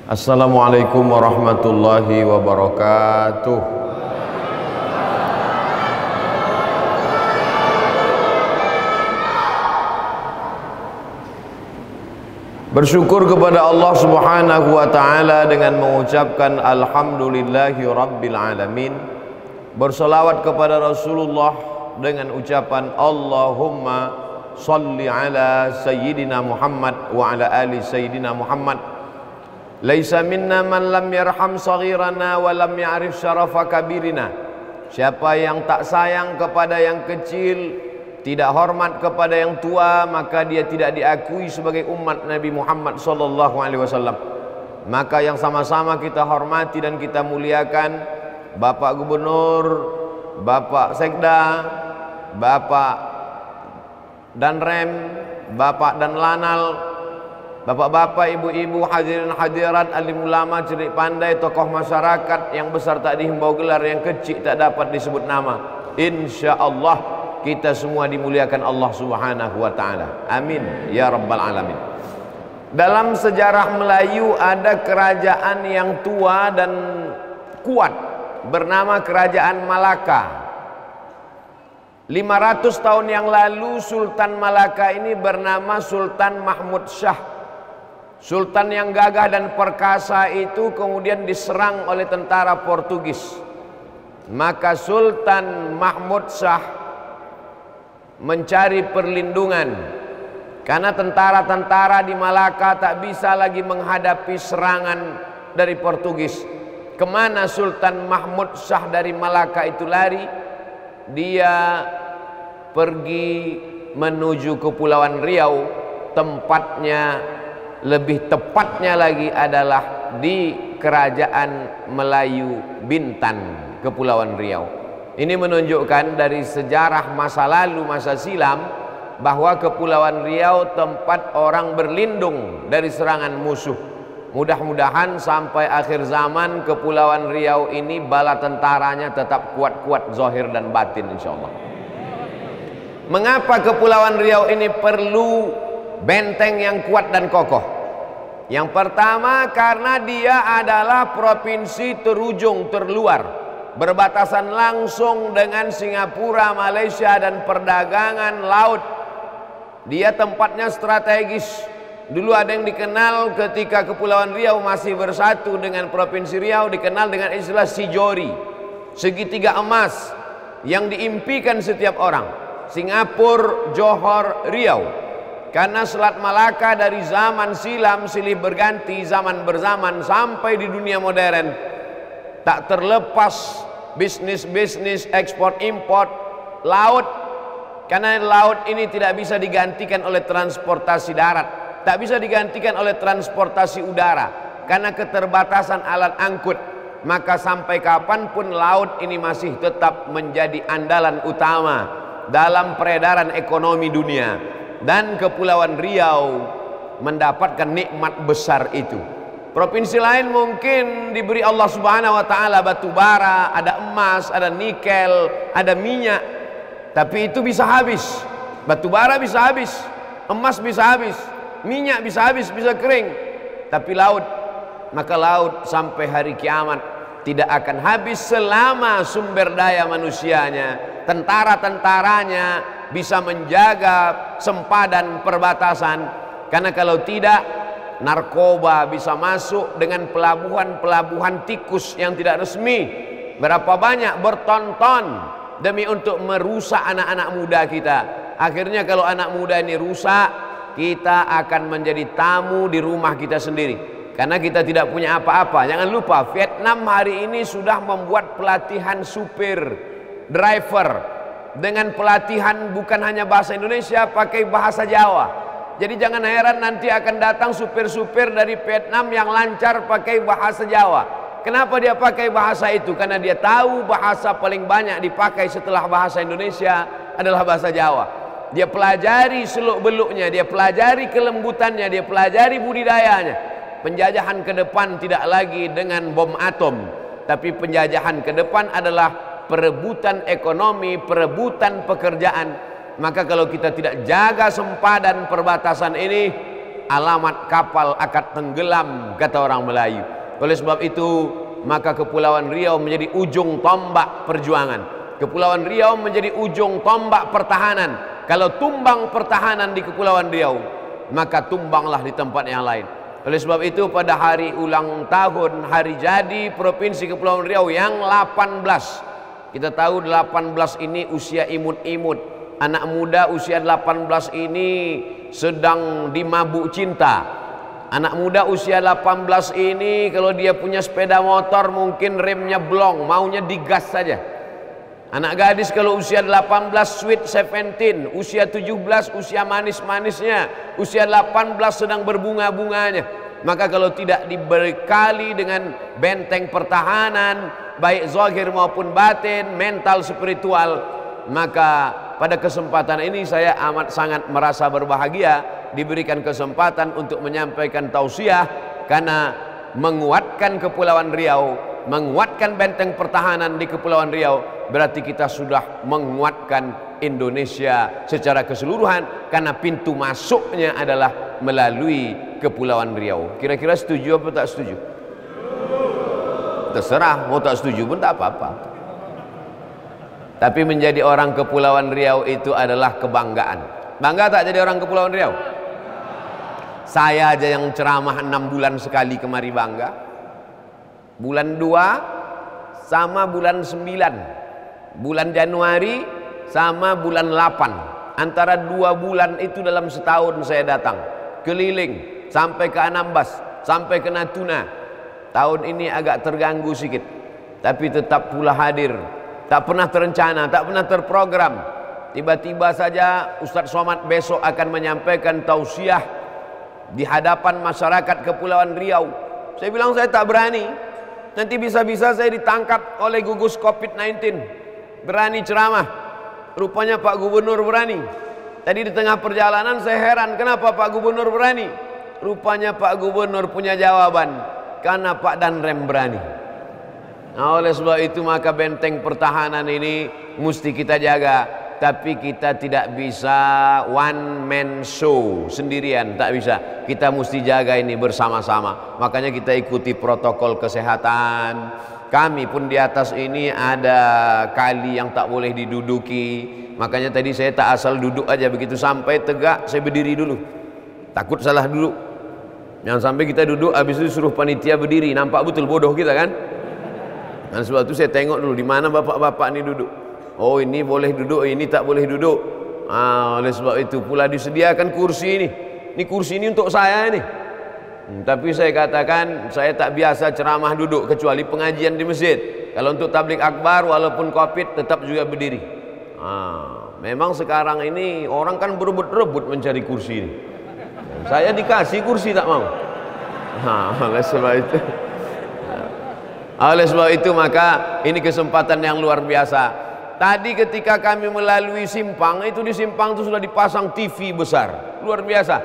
Assalamualaikum warahmatullahi wabarakatuh. Bersyukur kepada Allah Subhanahu wa taala dengan mengucapkan alhamdulillahi rabbil alamin. Berselawat kepada Rasulullah dengan ucapan Allahumma salli ala sayyidina Muhammad wa ala ali sayyidina Muhammad. Laisa minna man lam yarham saghirana wa lam ya'rif syarafa kabirina. Siapa yang tak sayang kepada yang kecil, tidak hormat kepada yang tua, maka dia tidak diakui sebagai umat Nabi Muhammad sallallahu alaihi wasallam. Maka yang sama-sama kita hormati dan kita muliakan Bapak Gubernur, Bapak Sekda, Bapak Danrem, Bapak dan Lanal, bapak-bapak, ibu-ibu, hadirin hadirat, alim ulama, cerdik pandai, tokoh masyarakat yang besar tak dihimbau gelar, yang kecil tak dapat disebut nama. Insyaallah kita semua dimuliakan Allah Subhanahu wa taala. Amin ya rabbal alamin. Dalam sejarah Melayu ada kerajaan yang tua dan kuat bernama Kerajaan Malaka. 500 tahun yang lalu Sultan Malaka ini bernama Sultan Mahmud Shah. Sultan yang gagah dan perkasa itu kemudian diserang oleh tentara Portugis. Maka Sultan Mahmud Shah mencari perlindungan karena tentara-tentara di Malaka tak bisa lagi menghadapi serangan dari Portugis. Kemana Sultan Mahmud Shah dari Malaka itu lari? Dia pergi menuju Kepulauan Riau, tempatnya lebih tepatnya lagi adalah di Kerajaan Melayu Bintan, Kepulauan Riau. Ini menunjukkan dari sejarah masa lalu, masa silam, bahwa Kepulauan Riau tempat orang berlindung dari serangan musuh. Mudah-mudahan sampai akhir zaman Kepulauan Riau ini bala tentaranya tetap kuat-kuat zahir dan batin insyaallah. Mengapa Kepulauan Riau ini perlu benteng yang kuat dan kokoh? Yang pertama karena dia adalah provinsi terujung terluar, berbatasan langsung dengan Singapura, Malaysia, dan perdagangan laut. Dia tempatnya strategis. Dulu ada yang dikenal ketika Kepulauan Riau masih bersatu dengan Provinsi Riau, dikenal dengan istilah Sijori, segitiga emas yang diimpikan setiap orang. Singapura, Johor, Riau. Karena Selat Malaka dari zaman silam silih berganti, zaman berzaman sampai di dunia modern tak terlepas bisnis-bisnis ekspor impor laut. Karena laut ini tidak bisa digantikan oleh transportasi darat, tak bisa digantikan oleh transportasi udara karena keterbatasan alat angkut. Maka sampai kapanpun laut ini masih tetap menjadi andalan utama dalam peredaran ekonomi dunia. Dan Kepulauan Riau mendapatkan nikmat besar itu. Provinsi lain mungkin diberi Allah Subhanahu wa taala batu bara, ada emas, ada nikel, ada minyak, tapi itu bisa habis. Batu bara bisa habis, emas bisa habis, minyak bisa habis, bisa kering. Tapi laut, maka laut sampai hari kiamat tidak akan habis selama sumber daya manusianya, tentara-tentaranya bisa menjaga sempadan perbatasan. Karena kalau tidak, narkoba bisa masuk dengan pelabuhan-pelabuhan tikus yang tidak resmi. Berapa banyak bertonton demi untuk merusak anak-anak muda kita. Akhirnya kalau anak muda ini rusak, kita akan menjadi tamu di rumah kita sendiri. Karena kita tidak punya apa-apa. Jangan lupa, Vietnam hari ini sudah membuat pelatihan supir, driver, dengan pelatihan bukan hanya bahasa Indonesia, pakai bahasa Jawa. Jadi jangan heran nanti akan datang supir-supir dari Vietnam yang lancar pakai bahasa Jawa. Kenapa dia pakai bahasa itu? Karena dia tahu bahasa paling banyak dipakai setelah bahasa Indonesia adalah bahasa Jawa. Dia pelajari seluk-beluknya, dia pelajari kelembutannya, dia pelajari budidayanya. Penjajahan ke depan tidak lagi dengan bom atom, tapi penjajahan ke depan adalah perebutan ekonomi, perebutan pekerjaan. Maka kalau kita tidak jaga sempadan perbatasan ini, alamat kapal akan tenggelam, kata orang Melayu. Oleh sebab itu maka Kepulauan Riau menjadi ujung tombak perjuangan. Kepulauan Riau menjadi ujung tombak pertahanan. Kalau tumbang pertahanan di Kepulauan Riau, maka tumbanglah di tempat yang lain. Oleh sebab itu pada hari ulang tahun, hari jadi Provinsi Kepulauan Riau yang 18, kita tahu 18 ini usia imut-imut. Anak muda usia 18 ini sedang dimabuk cinta. Anak muda usia 18 ini kalau dia punya sepeda motor mungkin remnya blong, maunya digas saja. Anak gadis kalau usia 18 sweet 17, usia 17 usia manis-manisnya, usia 18 sedang berbunga-bunganya. Maka kalau tidak dibekali dengan benteng pertahanan baik zahir maupun batin, mental, spiritual, maka pada kesempatan ini saya amat sangat merasa berbahagia diberikan kesempatan untuk menyampaikan tausiah, karena menguatkan Kepulauan Riau, menguatkan benteng pertahanan di Kepulauan Riau, berarti kita sudah menguatkan Indonesia secara keseluruhan, karena pintu masuknya adalah melalui Kepulauan Riau. Kira-kira setuju apa tak setuju? Terserah, mau tak setuju pun tak apa-apa. Tapi menjadi orang Kepulauan Riau itu adalah kebanggaan. Bangga tak jadi orang Kepulauan Riau? Saya aja yang ceramah 6 bulan sekali kemari bangga. Bulan 2 sama bulan 9, bulan Januari sama bulan 8. Antara 2 bulan itu dalam setahun saya datang keliling sampai ke Anambas, sampai ke Natuna. Tahun ini agak terganggu sedikit, tapi tetap pula hadir. Tak pernah terencana, tak pernah terprogram. Tiba-tiba saja Ustadz Somad besok akan menyampaikan tausiah di hadapan masyarakat Kepulauan Riau. Saya bilang saya tak berani, nanti bisa-bisa saya ditangkap oleh gugus COVID-19. Berani ceramah, rupanya Pak Gubernur berani. Tadi di tengah perjalanan saya heran, kenapa Pak Gubernur berani? Rupanya Pak Gubernur punya jawaban, karena Pak Danrem berani. Nah, oleh sebab itu maka benteng pertahanan ini mesti kita jaga. Tapi kita tidak bisa one man show sendirian, tak bisa. Kita mesti jaga ini bersama-sama. Makanya kita ikuti protokol kesehatan. Kami pun di atas ini ada kali yang tak boleh diduduki. Makanya tadi saya tak asal duduk aja, begitu sampai tegak saya berdiri dulu. Takut salah duduk. Jangan sampai kita duduk habis itu suruh panitia berdiri, nampak betul bodoh kita kan. Dan sebab itu saya tengok dulu di mana bapak-bapak ini duduk. Oh, ini boleh duduk, ini tak boleh duduk. Oleh sebab itu pula disediakan kursi ini. Ini kursi ini untuk saya ini. Tapi saya katakan saya tak biasa ceramah duduk kecuali pengajian di masjid. Kalau untuk tabligh akbar walaupun Covid tetap juga berdiri. Memang sekarang ini orang kan berebut-rebut mencari kursi ini. Saya dikasih kursi tak mau. Oleh sebab itu maka ini kesempatan yang luar biasa. Tadi ketika kami melalui simpang, itu di simpang itu sudah dipasang TV besar, luar biasa.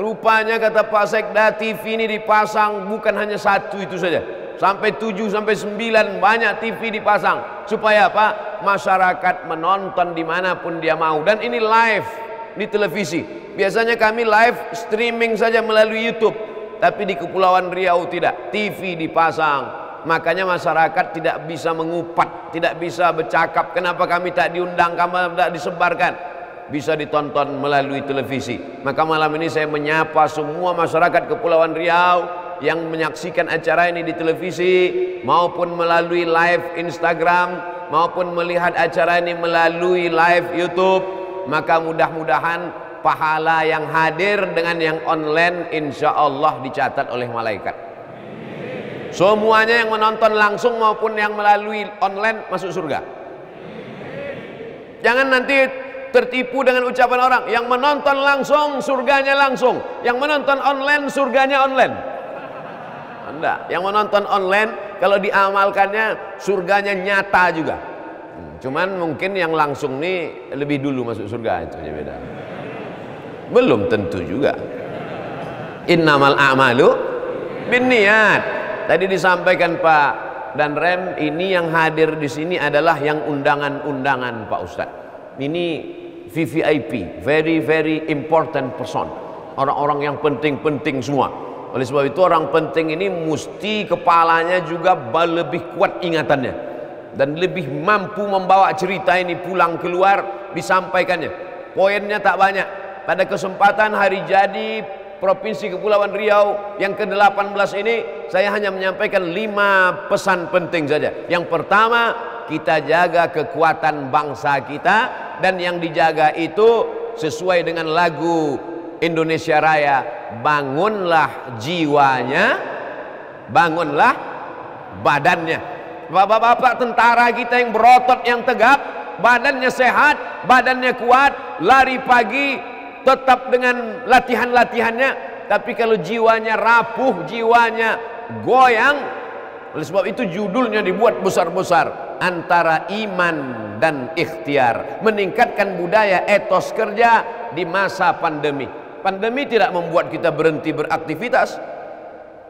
Rupanya kata Pak Sekda, TV ini dipasang bukan hanya 1 itu saja, sampai 7 sampai 9 banyak TV dipasang. Supaya apa? Masyarakat menonton dimanapun dia mau. Dan ini live di televisi. Biasanya kami live streaming saja melalui YouTube, tapi di Kepulauan Riau tidak, TV dipasang. Makanya masyarakat tidak bisa mengupat, tidak bisa bercakap kenapa kami tak diundang, kami tak disebarkan. Bisa ditonton melalui televisi. Maka malam ini saya menyapa semua masyarakat Kepulauan Riau yang menyaksikan acara ini di televisi maupun melalui live Instagram maupun melihat acara ini melalui live YouTube. Maka mudah-mudahan pahala yang hadir dengan yang online insya Allah dicatat oleh malaikat. Semuanya yang menonton langsung maupun yang melalui online masuk surga. Jangan nanti tertipu dengan ucapan orang, yang menonton langsung surganya langsung, yang menonton online surganya online. Enggak, yang menonton online kalau diamalkannya surganya nyata juga. Cuman mungkin yang langsung nih lebih dulu masuk surga, itu aja beda. Belum tentu juga. Innamal a'malu binniyat. Tadi disampaikan Pak Danrem, ini yang hadir di sini adalah yang undangan-undangan Pak Ustadz. Ini VVIP, very very important person. orang-orang yang penting-penting semua. Oleh sebab itu orang penting ini mesti kepalanya juga lebih kuat ingatannya dan lebih mampu membawa cerita ini pulang keluar disampaikannya. Poinnya tak banyak. Pada kesempatan hari jadi Provinsi Kepulauan Riau yang ke-18 ini, saya hanya menyampaikan 5 pesan penting saja. Yang pertama, kita jaga kekuatan bangsa kita, dan yang dijaga itu sesuai dengan lagu Indonesia Raya, bangunlah jiwanya, bangunlah badannya. Bapak-bapak tentara kita yang berotot, yang tegap, badannya sehat, badannya kuat, lari pagi tetap dengan latihan-latihannya, tapi kalau jiwanya rapuh, jiwanya goyang. Oleh sebab itu judulnya dibuat besar-besar, antara iman dan ikhtiar, meningkatkan budaya etos kerja di masa pandemi. Pandemi tidak membuat kita berhenti beraktivitas.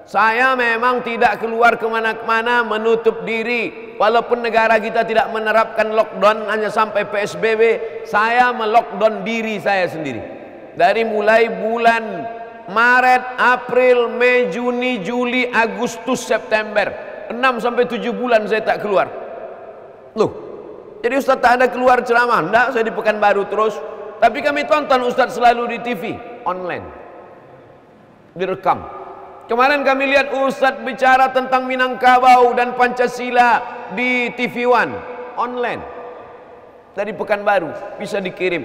Saya memang tidak keluar kemana-mana, menutup diri. Walaupun negara kita tidak menerapkan lockdown, hanya sampai PSBB, saya melockdown diri saya sendiri. Dari mulai bulan Maret, April, Mei, Juni, Juli, Agustus, September, 6 sampai 7 bulan saya tak keluar. Loh, jadi Ustaz tak ada keluar ceramah? Enggak, saya di Pekanbaru terus. Tapi kami tonton Ustaz selalu di TV online, direkam. Kemarin kami lihat Ustaz bicara tentang Minangkabau dan Pancasila di TV One online dari Pekanbaru, bisa dikirim.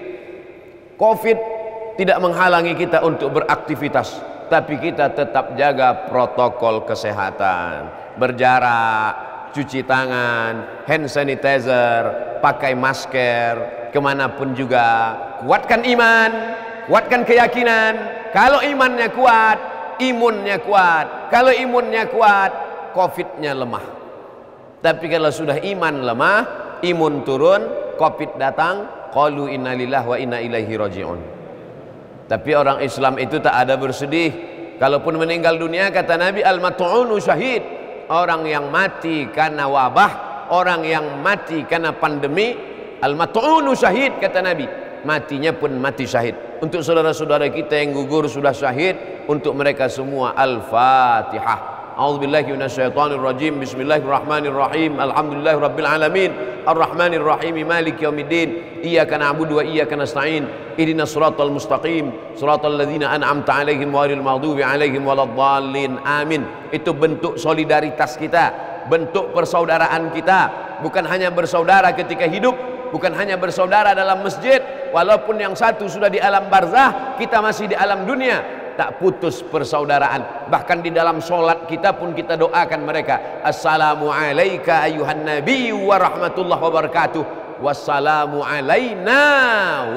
Covid tidak menghalangi kita untuk beraktivitas, tapi kita tetap jaga protokol kesehatan, berjarak, cuci tangan, hand sanitizer, pakai masker, kemanapun juga. Kuatkan iman, kuatkan keyakinan. Kalau imannya kuat, imunnya kuat. Kalau imunnya kuat, Covid-nya lemah. Tapi kalau sudah iman lemah, imun turun, Covid datang, qalu inna lillahi wa inna ilaihi raji'un. Tapi orang Islam itu tak ada bersedih. Kalaupun meninggal dunia, kata Nabi, al-mat'unu syahid. Orang yang mati karena wabah, orang yang mati karena pandemi, al-mat'unu syahid, kata Nabi, matinya pun mati syahid. Untuk saudara-saudara kita yang gugur sudah syahid, untuk mereka semua Al-Fatihah. A'udzubillahi minasyaitonirrajim. Bismillahirrahmanirrahim. Alhamdulillahirabbil alamin. Arrahmanirrahim. Maliki yaumiddin. Iyyaka na'budu wa iyyaka nasta'in. Ihdinas siratal mustaqim. Siratal ladzina an'amta 'alaihim ghairil maghdubi 'alaihim waladdallin. Amin. Itu bentuk solidaritas kita, bentuk persaudaraan kita. Bukan hanya bersaudara ketika hidup, bukan hanya bersaudara dalam masjid, walaupun yang satu sudah di alam barzah, kita masih di alam dunia. Tak putus persaudaraan. Bahkan di dalam solat kita pun kita doakan mereka. Assalamu alayka ayuhan nabiyyu wa rahmatullahi wa barakatuh. Wassalamu alayna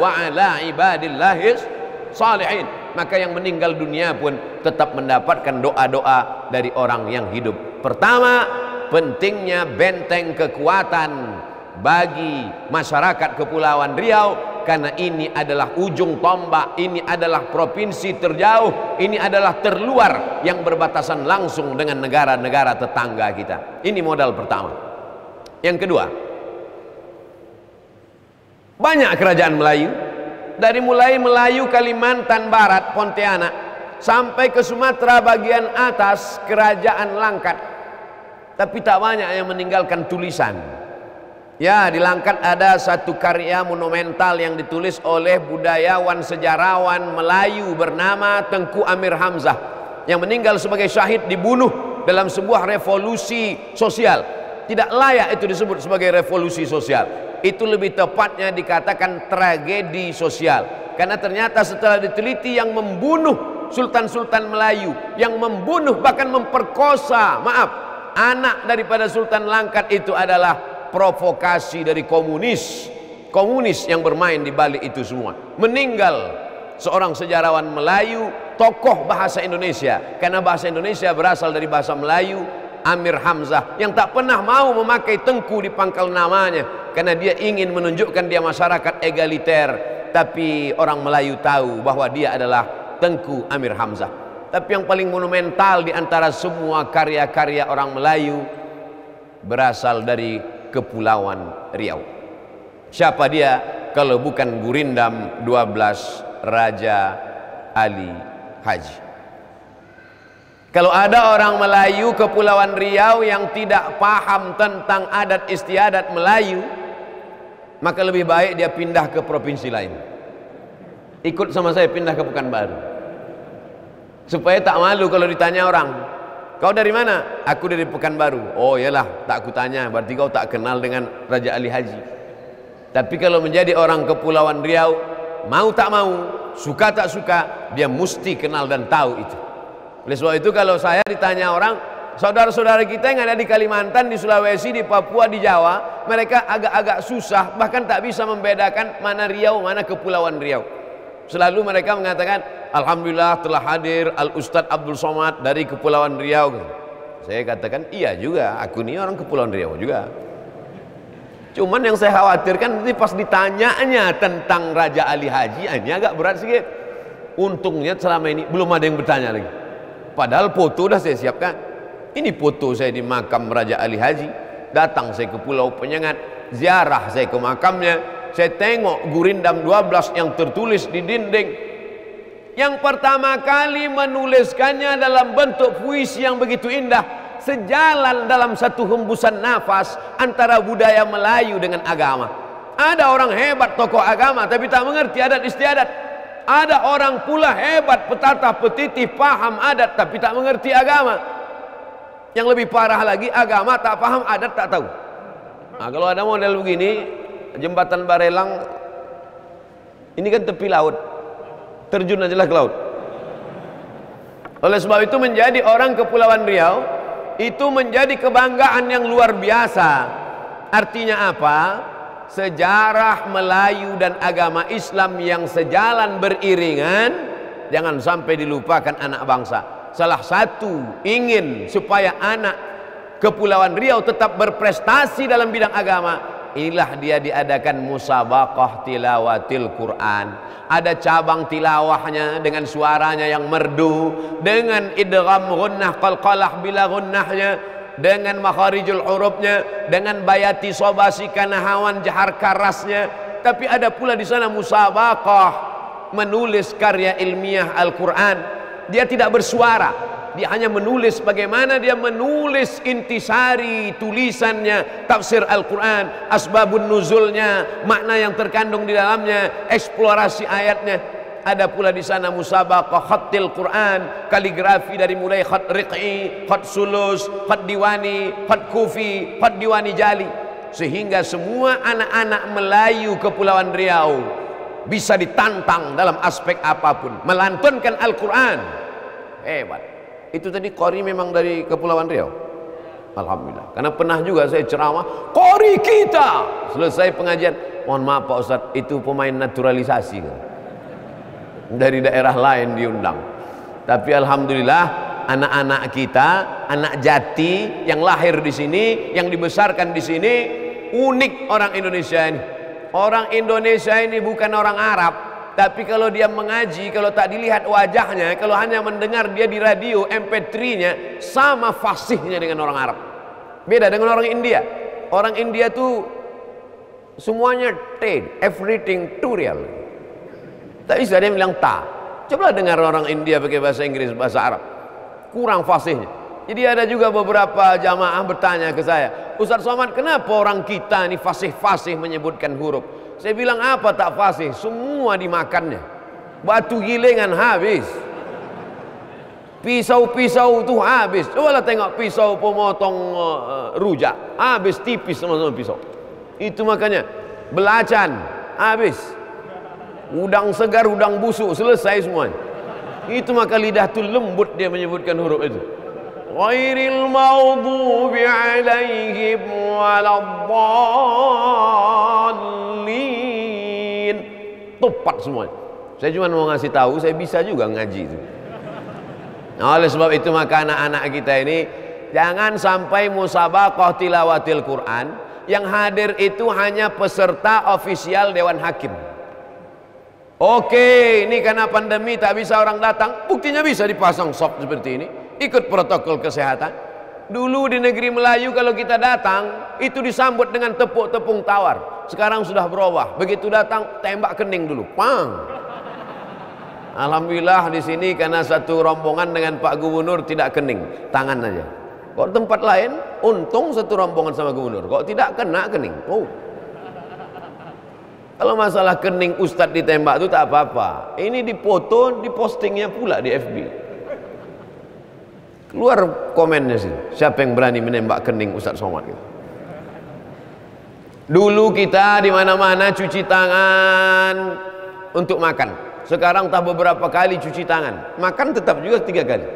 wa ala ibadillahis salihin. Maka yang meninggal dunia pun tetap mendapatkan doa-doa dari orang yang hidup. Pertama, pentingnya benteng kekuatan bagi masyarakat Kepulauan Riau, karena ini adalah ujung tombak, ini adalah provinsi terjauh, ini adalah terluar yang berbatasan langsung dengan negara-negara tetangga kita. Ini modal pertama. Yang kedua, banyak kerajaan Melayu, dari mulai Melayu Kalimantan Barat, Pontianak, sampai ke Sumatera bagian atas, Kerajaan Langkat. Tapi tak banyak yang meninggalkan tulisan. Ya, di Langkat ada satu karya monumental yang ditulis oleh budayawan sejarawan Melayu bernama Tengku Amir Hamzah, yang meninggal sebagai syahid, dibunuh dalam sebuah revolusi sosial. Tidak layak itu disebut sebagai revolusi sosial. Itu lebih tepatnya dikatakan tragedi sosial. Karena ternyata setelah diteliti, yang membunuh sultan-sultan Melayu, yang membunuh bahkan memperkosa, anak daripada Sultan Langkat itu adalah provokasi dari komunis yang bermain di balik itu semua. Meninggal seorang sejarawan Melayu, tokoh bahasa Indonesia, karena bahasa Indonesia berasal dari bahasa Melayu, Amir Hamzah, yang tak pernah mau memakai Tengku di pangkal namanya, karena dia ingin menunjukkan dia masyarakat egaliter. Tapi orang Melayu tahu bahwa dia adalah Tengku Amir Hamzah. Tapi yang paling monumental di antara semua karya-karya orang Melayu berasal dari Kepulauan Riau. Siapa dia kalau bukan Gurindam 12 Raja Ali haji. Kalau ada orang Melayu Kepulauan Riau yang tidak paham tentang adat istiadat Melayu, maka lebih baik dia pindah ke provinsi lain. Ikut sama saya pindah ke Pekanbaru, supaya tak malu kalau ditanya orang, kau dari mana? Aku dari Pekanbaru. Oh iyalah, tak aku tanya, berarti kau tak kenal dengan Raja Ali Haji. Tapi kalau menjadi orang Kepulauan Riau, mau tak mau, suka tak suka, dia mesti kenal dan tahu itu. Oleh sebab itu kalau saya ditanya orang, saudara-saudara kita yang ada di Kalimantan, di Sulawesi, di Papua, di Jawa, mereka agak-agak susah, bahkan tak bisa membedakan mana Riau, mana Kepulauan Riau. Selalu mereka mengatakan, alhamdulillah telah hadir Al-Ustadz Abdul Somad dari Kepulauan Riau. Saya katakan, iya juga, aku ini orang Kepulauan Riau juga. Cuman yang saya khawatirkan nanti pas ditanyanya tentang Raja Ali Haji, ini agak berat sedikit. Untungnya selama ini belum ada yang bertanya lagi. Padahal foto sudah saya siapkan. Ini foto saya di makam Raja Ali Haji. Datang saya ke Pulau Penyengat, ziarah saya ke makamnya. Saya tengok gurindam 12 yang tertulis di dinding. Yang pertama kali menuliskannya dalam bentuk puisi yang begitu indah, sejalan dalam satu hembusan nafas antara budaya Melayu dengan agama. Ada orang hebat tokoh agama tapi tak mengerti adat istiadat. Ada orang pula hebat petata petitih paham adat tapi tak mengerti agama. Yang lebih parah lagi, agama tak paham, adat tak tahu. Nah, kalau ada model begini, jembatan Barelang ini kan tepi laut, terjun aja lah ke laut. Oleh sebab itu menjadi orang Kepulauan Riau itu menjadi kebanggaan yang luar biasa. Artinya apa? Sejarah Melayu dan agama Islam yang sejalan beriringan jangan sampai dilupakan anak bangsa. Salah satu ingin supaya anak Kepulauan Riau tetap berprestasi dalam bidang agama, inilah dia diadakan musabaqah tilawatil Quran. Ada cabang tilawahnya dengan suaranya yang merdu, dengan idgham gunnah qalqalah bila gunnahnya, dengan makharijul hurufnya, dengan bayati sobasi kanahawan jahar karasnya. Tapi ada pula di sana musabaqah menulis karya ilmiah Al-Quran. Dia tidak bersuara, dia hanya menulis. Bagaimana dia menulis intisari tulisannya, tafsir Al-Quran, asbabun nuzulnya, makna yang terkandung di dalamnya, eksplorasi ayatnya. Ada pula di sana musabaqah khattil Quran, kaligrafi dari mulai khat riq'i, khat sulus, khat diwani, khat kufi, khat diwani jali, sehingga semua anak-anak Melayu Kepulauan Riau bisa ditantang dalam aspek apapun melantunkan Al-Quran. Hebat. Itu tadi qori memang dari Kepulauan Riau. Alhamdulillah. Karena pernah juga saya ceramah, qori kita. Selesai pengajian, mohon maaf Pak Ustadz, itu pemain naturalisasi kan? Dari daerah lain diundang. Tapi alhamdulillah anak-anak kita, anak jati yang lahir di sini, yang dibesarkan di sini, unik orang Indonesia ini. Orang Indonesia ini bukan orang Arab, tapi kalau dia mengaji, kalau tak dilihat wajahnya, kalau hanya mendengar dia di radio MP3-nya, sama fasihnya dengan orang Arab. Beda dengan orang India. Orang India tuh semuanya everything too real. Tak bisa dia bilang tak. Coba dengar orang India pakai bahasa Inggris, bahasa Arab, kurang fasihnya. Jadi ada juga beberapa jamaah bertanya ke saya, Ustaz Somad, kenapa orang kita ini fasih-fasih menyebutkan huruf? Saya bilang, apa tak fasih? Semua dimakannya. Batu gilingan habis, pisau-pisau itu habis. Cobalah tengok pisau pemotong rujak, habis tipis sama-sama pisau. Itu makanya belacan habis, udang segar, udang busuk, selesai semuanya. Itu maka lidah tu lembut dia menyebutkan huruf itu. Ghairil maghdubi alaihim waladdallin. Tepat semuanya. Saya cuma mau ngasih tahu, saya bisa juga ngaji itu. Oleh sebab itu maka anak-anak kita ini jangan sampai musabaqah tilawatil Quran yang hadir itu hanya peserta ofisial Dewan Hakim. Oke, ini karena pandemi tak bisa orang datang, buktinya bisa dipasang sop seperti ini, ikut protokol kesehatan. Dulu di negeri Melayu kalau kita datang itu disambut dengan tepuk-tepung tawar. Sekarang sudah berubah, begitu datang tembak kening dulu, pang. Alhamdulillah di sini karena satu rombongan dengan Pak Gubernur tidak kening, tangan aja. Kok tempat lain untung satu rombongan sama Gubernur, kok tidak kena kening. Oh. Kalau masalah kening Ustadz ditembak itu tak apa-apa. Ini dipoto, dipostingnya pula di FB. Keluar komennya sih, siapa yang berani menembak kening Ustadz Somad gitu. Dulu kita di mana-mana cuci tangan untuk makan. Sekarang tak beberapa kali cuci tangan. Makan tetap juga 3 kali.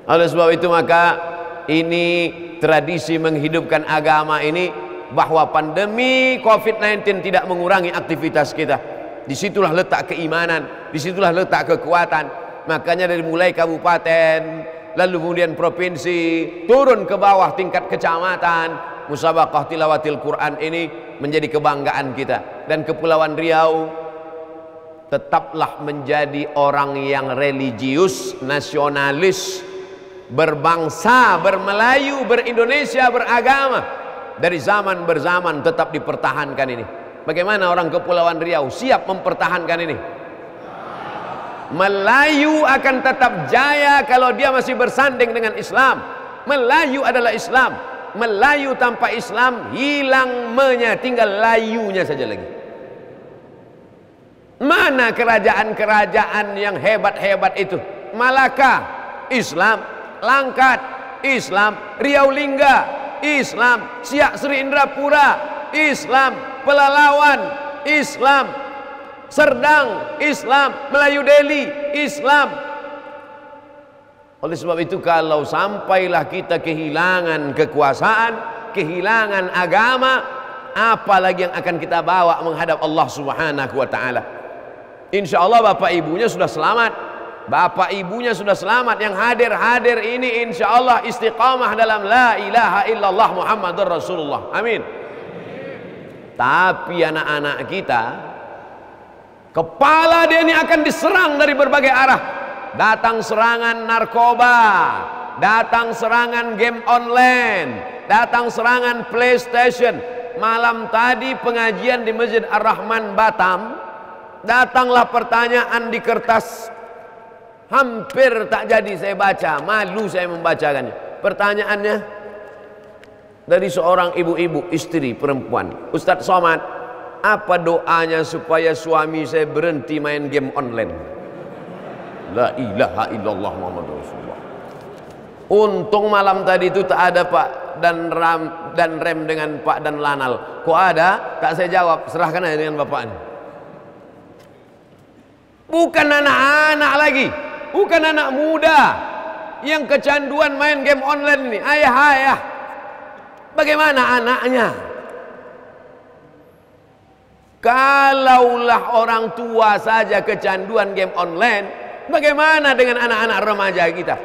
Oleh sebab itu maka ini tradisi menghidupkan agama ini, bahwa pandemi COVID-19 tidak mengurangi aktivitas kita. Disitulah letak keimanan, disitulah letak kekuatan. Makanya dari mulai kabupaten, lalu kemudian provinsi, turun ke bawah tingkat kecamatan, musabaqah tilawatil Quran ini menjadi kebanggaan kita. Dan Kepulauan Riau tetaplah menjadi orang yang religius, nasionalis, berbangsa, bermelayu, berindonesia, beragama. Dari zaman berzaman tetap dipertahankan ini. Bagaimana orang Kepulauan Riau siap mempertahankan ini? Melayu akan tetap jaya kalau dia masih bersanding dengan Islam. Melayu adalah Islam. Melayu tanpa Islam hilang menya, tinggal layunya saja lagi. Mana kerajaan-kerajaan yang hebat-hebat itu? Malaka, Islam. Langkat, Islam. Riau Lingga, Islam. Siak Sri Indrapura, Islam. Pelalawan, Islam. Serdang, Islam. Melayu Delhi, Islam. Oleh sebab itu kalau sampailah kita kehilangan kekuasaan, kehilangan agama, apalagi yang akan kita bawa menghadap Allah Subhanahu wa ta'ala. Insya Allah bapak ibunya sudah selamat. Bapak ibunya sudah selamat. Yang hadir ini insya Allah istiqamah dalam la ilaha illallah Muhammadur Rasulullah. Amin. Tapi anak-anak kita, kepala dia ini akan diserang dari berbagai arah. Datang serangan narkoba, datang serangan game online, datang serangan PlayStation. Malam tadi pengajian di Masjid Ar-Rahman Batam, datanglah pertanyaan di kertas. Hampir tak jadi saya baca, malu saya membacakannya. Pertanyaannya dari seorang ibu-ibu, istri perempuan. Ustadz Somad, apa doanya supaya suami saya berhenti main game online? La ilaha illallah Muhammadur Rasulullah. Untung malam tadi itu tak ada Pak dan rem dengan Pak dan Lanal. Kok ada? Tak saya jawab, serahkan aja dengan bapaknya. Bukan anak-anak lagi, bukan anak muda yang kecanduan main game online ini. Ayah, bagaimana anaknya? Kalaulah orang tua saja kecanduan game online, bagaimana dengan anak-anak remaja kita?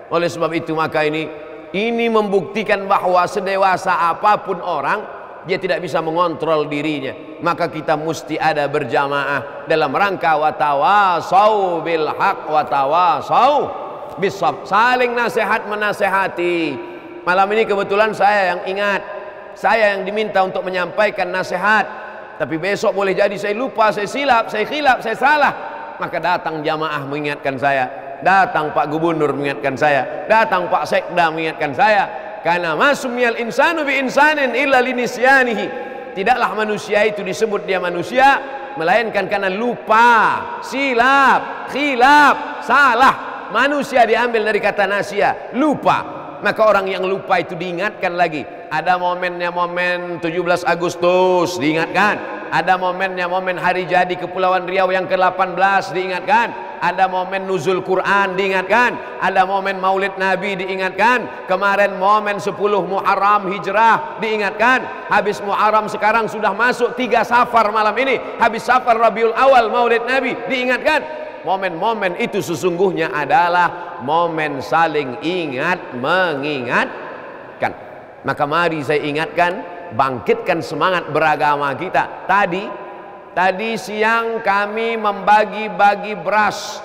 Oleh sebab itu maka ini membuktikan bahwa sedewasa apapun orang, dia tidak bisa mengontrol dirinya. Maka kita mesti ada berjamaah dalam rangka watawasau bil haq watawasau bisab, saling nasihat menasehati. Malam ini kebetulan saya yang ingat, saya yang diminta untuk menyampaikan nasihat. Tapi besok boleh jadi saya lupa, saya silap, saya khilaf, saya salah. Maka datang jamaah mengingatkan saya, datang Pak Gubernur mengingatkan saya, datang Pak Sekda mengingatkan saya. Karena masumiyal insanu bi insanin illa linisyanihi. Tidaklah manusia itu disebut dia manusia melainkan karena lupa, silap, khilaf, salah. Manusia diambil dari kata nasia, lupa. Maka orang yang lupa itu diingatkan lagi. Ada momennya momen 17 Agustus diingatkan. Ada momennya momen hari jadi Kepulauan Riau yang ke-18 diingatkan. Ada momen nuzul Quran diingatkan. Ada momen Maulid Nabi diingatkan. Kemarin momen 10 Muharram Hijrah diingatkan. Habis Muharram sekarang sudah masuk 3 Safar malam ini. Habis Safar Rabiul Awal Maulid Nabi diingatkan. Momen-momen itu sesungguhnya adalah momen saling ingat mengingatkan. Maka mari saya ingatkan, bangkitkan semangat beragama kita. Tadi siang kami membagi-bagi beras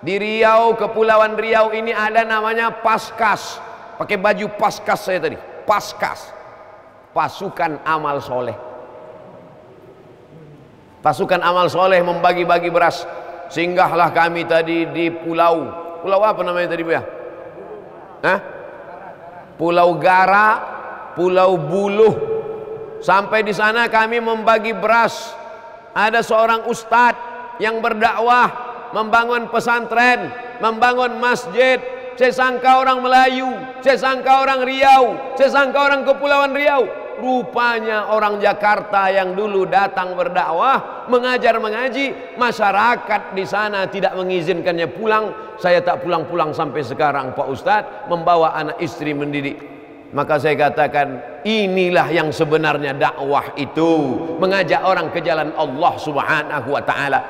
di Riau, Kepulauan Riau ini ada namanya Paskas. Pakai baju Paskas saya tadi, Paskas, pasukan amal soleh. Pasukan amal soleh membagi-bagi beras. Singgahlah kami tadi di pulau apa namanya tadi ya? Pulau Gara, Pulau Buluh. Sampai di sana kami membagi beras. Ada seorang ustadz yang berdakwah, membangun pesantren, membangun masjid. Saya sangka orang Melayu, saya sangka orang Riau, saya sangka orang Kepulauan Riau. Rupanya orang Jakarta yang dulu datang berdakwah, mengajar mengaji. Masyarakat di sana tidak mengizinkannya pulang. Saya tak pulang-pulang sampai sekarang Pak Ustadz, membawa anak istri mendidik. Maka saya katakan, inilah yang sebenarnya dakwah itu, mengajak orang ke jalan Allah Subhanahu wa taala.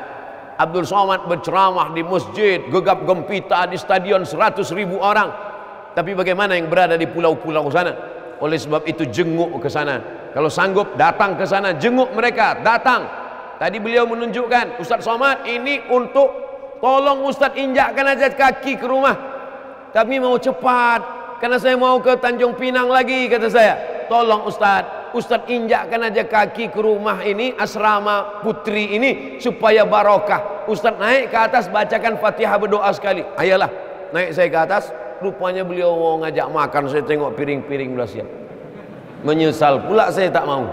Abdul Somad berceramah di masjid, gegap gempita di stadion 100.000 orang. Tapi bagaimana yang berada di pulau-pulau sana? Oleh sebab itu jenguk ke sana. Kalau sanggup datang ke sana, jenguk mereka, datang. Tadi beliau menunjukkan, Ustaz Somad ini untuk tolong Ustaz injakkan aja kaki ke rumah. Kami mau cepat, karena saya mau ke Tanjung Pinang lagi, kata saya. Tolong Ustaz injakkan aja kaki ke rumah ini, asrama putri ini, supaya barokah. Ustaz naik ke atas, bacakan Fatihah, berdoa sekali. Ayolah, naik saya ke atas. Rupanya beliau mau ngajak makan. Saya tengok piring-piring belah siap. Menyesal pula saya tak mau.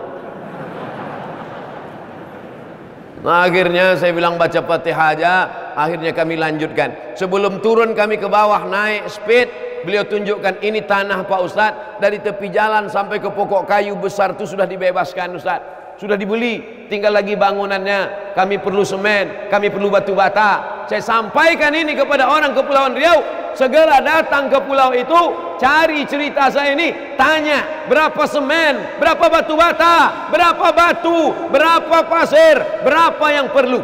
Nah, akhirnya saya bilang baca Fatihah aja. Akhirnya kami lanjutkan. Sebelum turun kami ke bawah, naik speed. Beliau tunjukkan, ini tanah Pak Ustadz, dari tepi jalan sampai ke pokok kayu besar itu sudah dibebaskan Ustadz, sudah dibeli, tinggal lagi bangunannya. Kami perlu semen, kami perlu batu bata. Saya sampaikan ini kepada orang Kepulauan Riau, segera datang ke pulau itu, cari cerita saya ini, tanya berapa semen, berapa batu bata, berapa batu, berapa pasir, berapa yang perlu.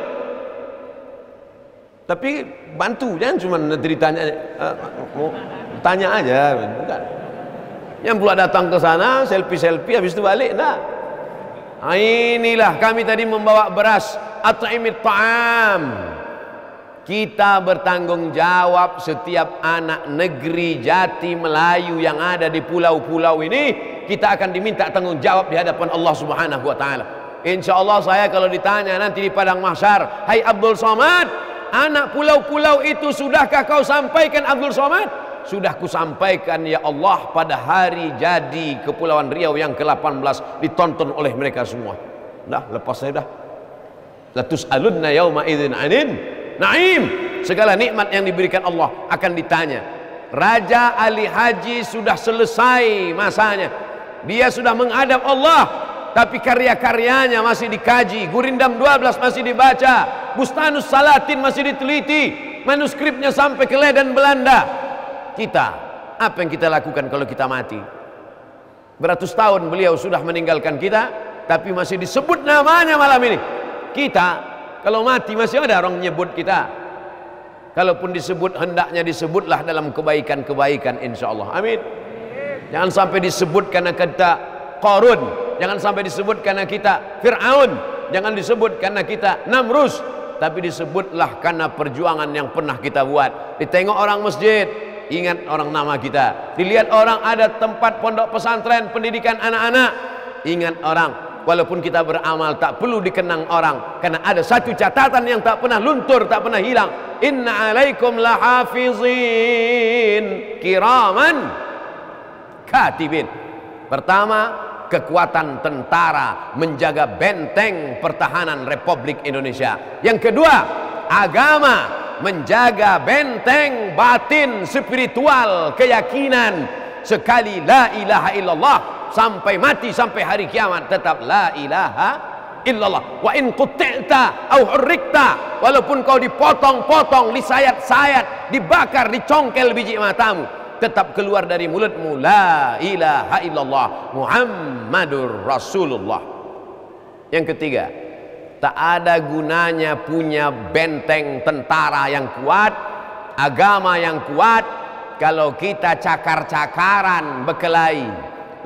Tapi bantu, jangan cuma ceritanya, tanya aja, bukan. Yang pula datang ke sana, selfie habis itu balik, nah. Inilah kami tadi membawa beras, at'imit ta'am. Kita bertanggung jawab, setiap anak negeri jati Melayu yang ada di pulau-pulau ini, kita akan diminta tanggung jawab di hadapan Allah Subhanahu wa taala. Insyaallah saya kalau ditanya nanti di padang mahsyar, "Hai Abdul Somad, anak pulau-pulau itu sudahkah kau sampaikan Abdul Somad?" Sudah kusampaikan ya Allah pada hari jadi Kepulauan Riau yang ke-18, ditonton oleh mereka semua. Dah, lepas saya dah. Latus'alunna yauma idzin 'anin na'im. Segala nikmat yang diberikan Allah akan ditanya. Raja Ali Haji sudah selesai masanya. Dia sudah menghadap Allah, tapi karya-karyanya masih dikaji. Gurindam 12 masih dibaca, Bustanus Salatin masih diteliti, manuskripnya sampai ke Leiden Belanda. Kita, apa yang kita lakukan kalau kita mati? Beratus tahun beliau sudah meninggalkan kita, tapi masih disebut namanya malam ini. Kita kalau mati masih ada orang menyebut kita. Kalaupun disebut, hendaknya disebutlah dalam kebaikan-kebaikan, insyaallah. Amin. Jangan sampai disebut karena kita Qarun, jangan sampai disebut karena kita Fir'aun, jangan disebut karena kita Namrus, tapi disebutlah karena perjuangan yang pernah kita buat. Ditengok orang masjid, ingat orang nama kita. Dilihat orang ada tempat pondok pesantren pendidikan anak-anak, ingat orang. Walaupun kita beramal tak perlu dikenang orang, karena ada satu catatan yang tak pernah luntur, tak pernah hilang. Inna alaikum lahafizin kiraman katibin. Pertama, kekuatan tentara menjaga benteng pertahanan Republik Indonesia. Yang kedua, agama menjaga benteng batin spiritual keyakinan. Sekali la ilaha illallah, sampai mati, sampai hari kiamat tetap la ilaha illallah. Wa in qut'ta au hurrikta, walaupun kau dipotong-potong, disayat-sayat, dibakar, dicongkel biji matamu, tetap keluar dari mulutmu la ilaha illallah Muhammadur Rasulullah. Yang ketiga, tak ada gunanya punya benteng tentara yang kuat, agama yang kuat, kalau kita cakar-cakaran berkelahi.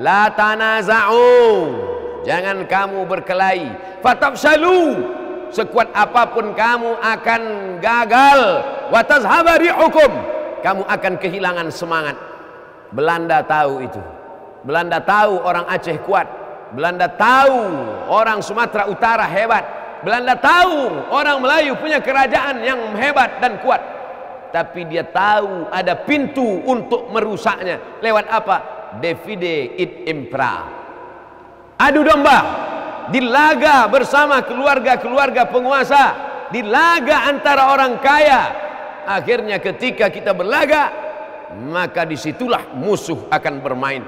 La tanaza'u, jangan kamu berkelahi. Fatafshalu, sekuat apapun kamu akan gagal. Wa tazhaba rihukum, kamu akan kehilangan semangat. Belanda tahu itu. Belanda tahu orang Aceh kuat. Belanda tahu orang Sumatera Utara hebat. Belanda tahu orang Melayu punya kerajaan yang hebat dan kuat, tapi dia tahu ada pintu untuk merusaknya. Lewat apa? Divide et impera. Adu domba, dilaga bersama keluarga-keluarga penguasa, dilaga antara orang kaya. Akhirnya ketika kita berlaga, maka disitulah musuh akan bermain.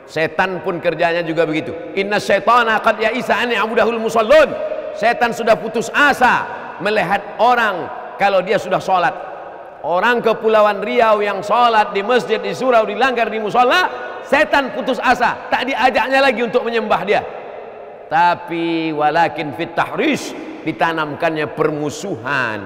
Setan pun kerjanya juga begitu. Inna syaitana qad ya'isa an ya'budahul musallun. Setan sudah putus asa melihat orang kalau dia sudah sholat. Orang Kepulauan Riau yang sholat di masjid, di surau, dilanggar di musola, setan putus asa, tak diajaknya lagi untuk menyembah dia. Tapi walakin fit tahrish, ditanamkannya permusuhan.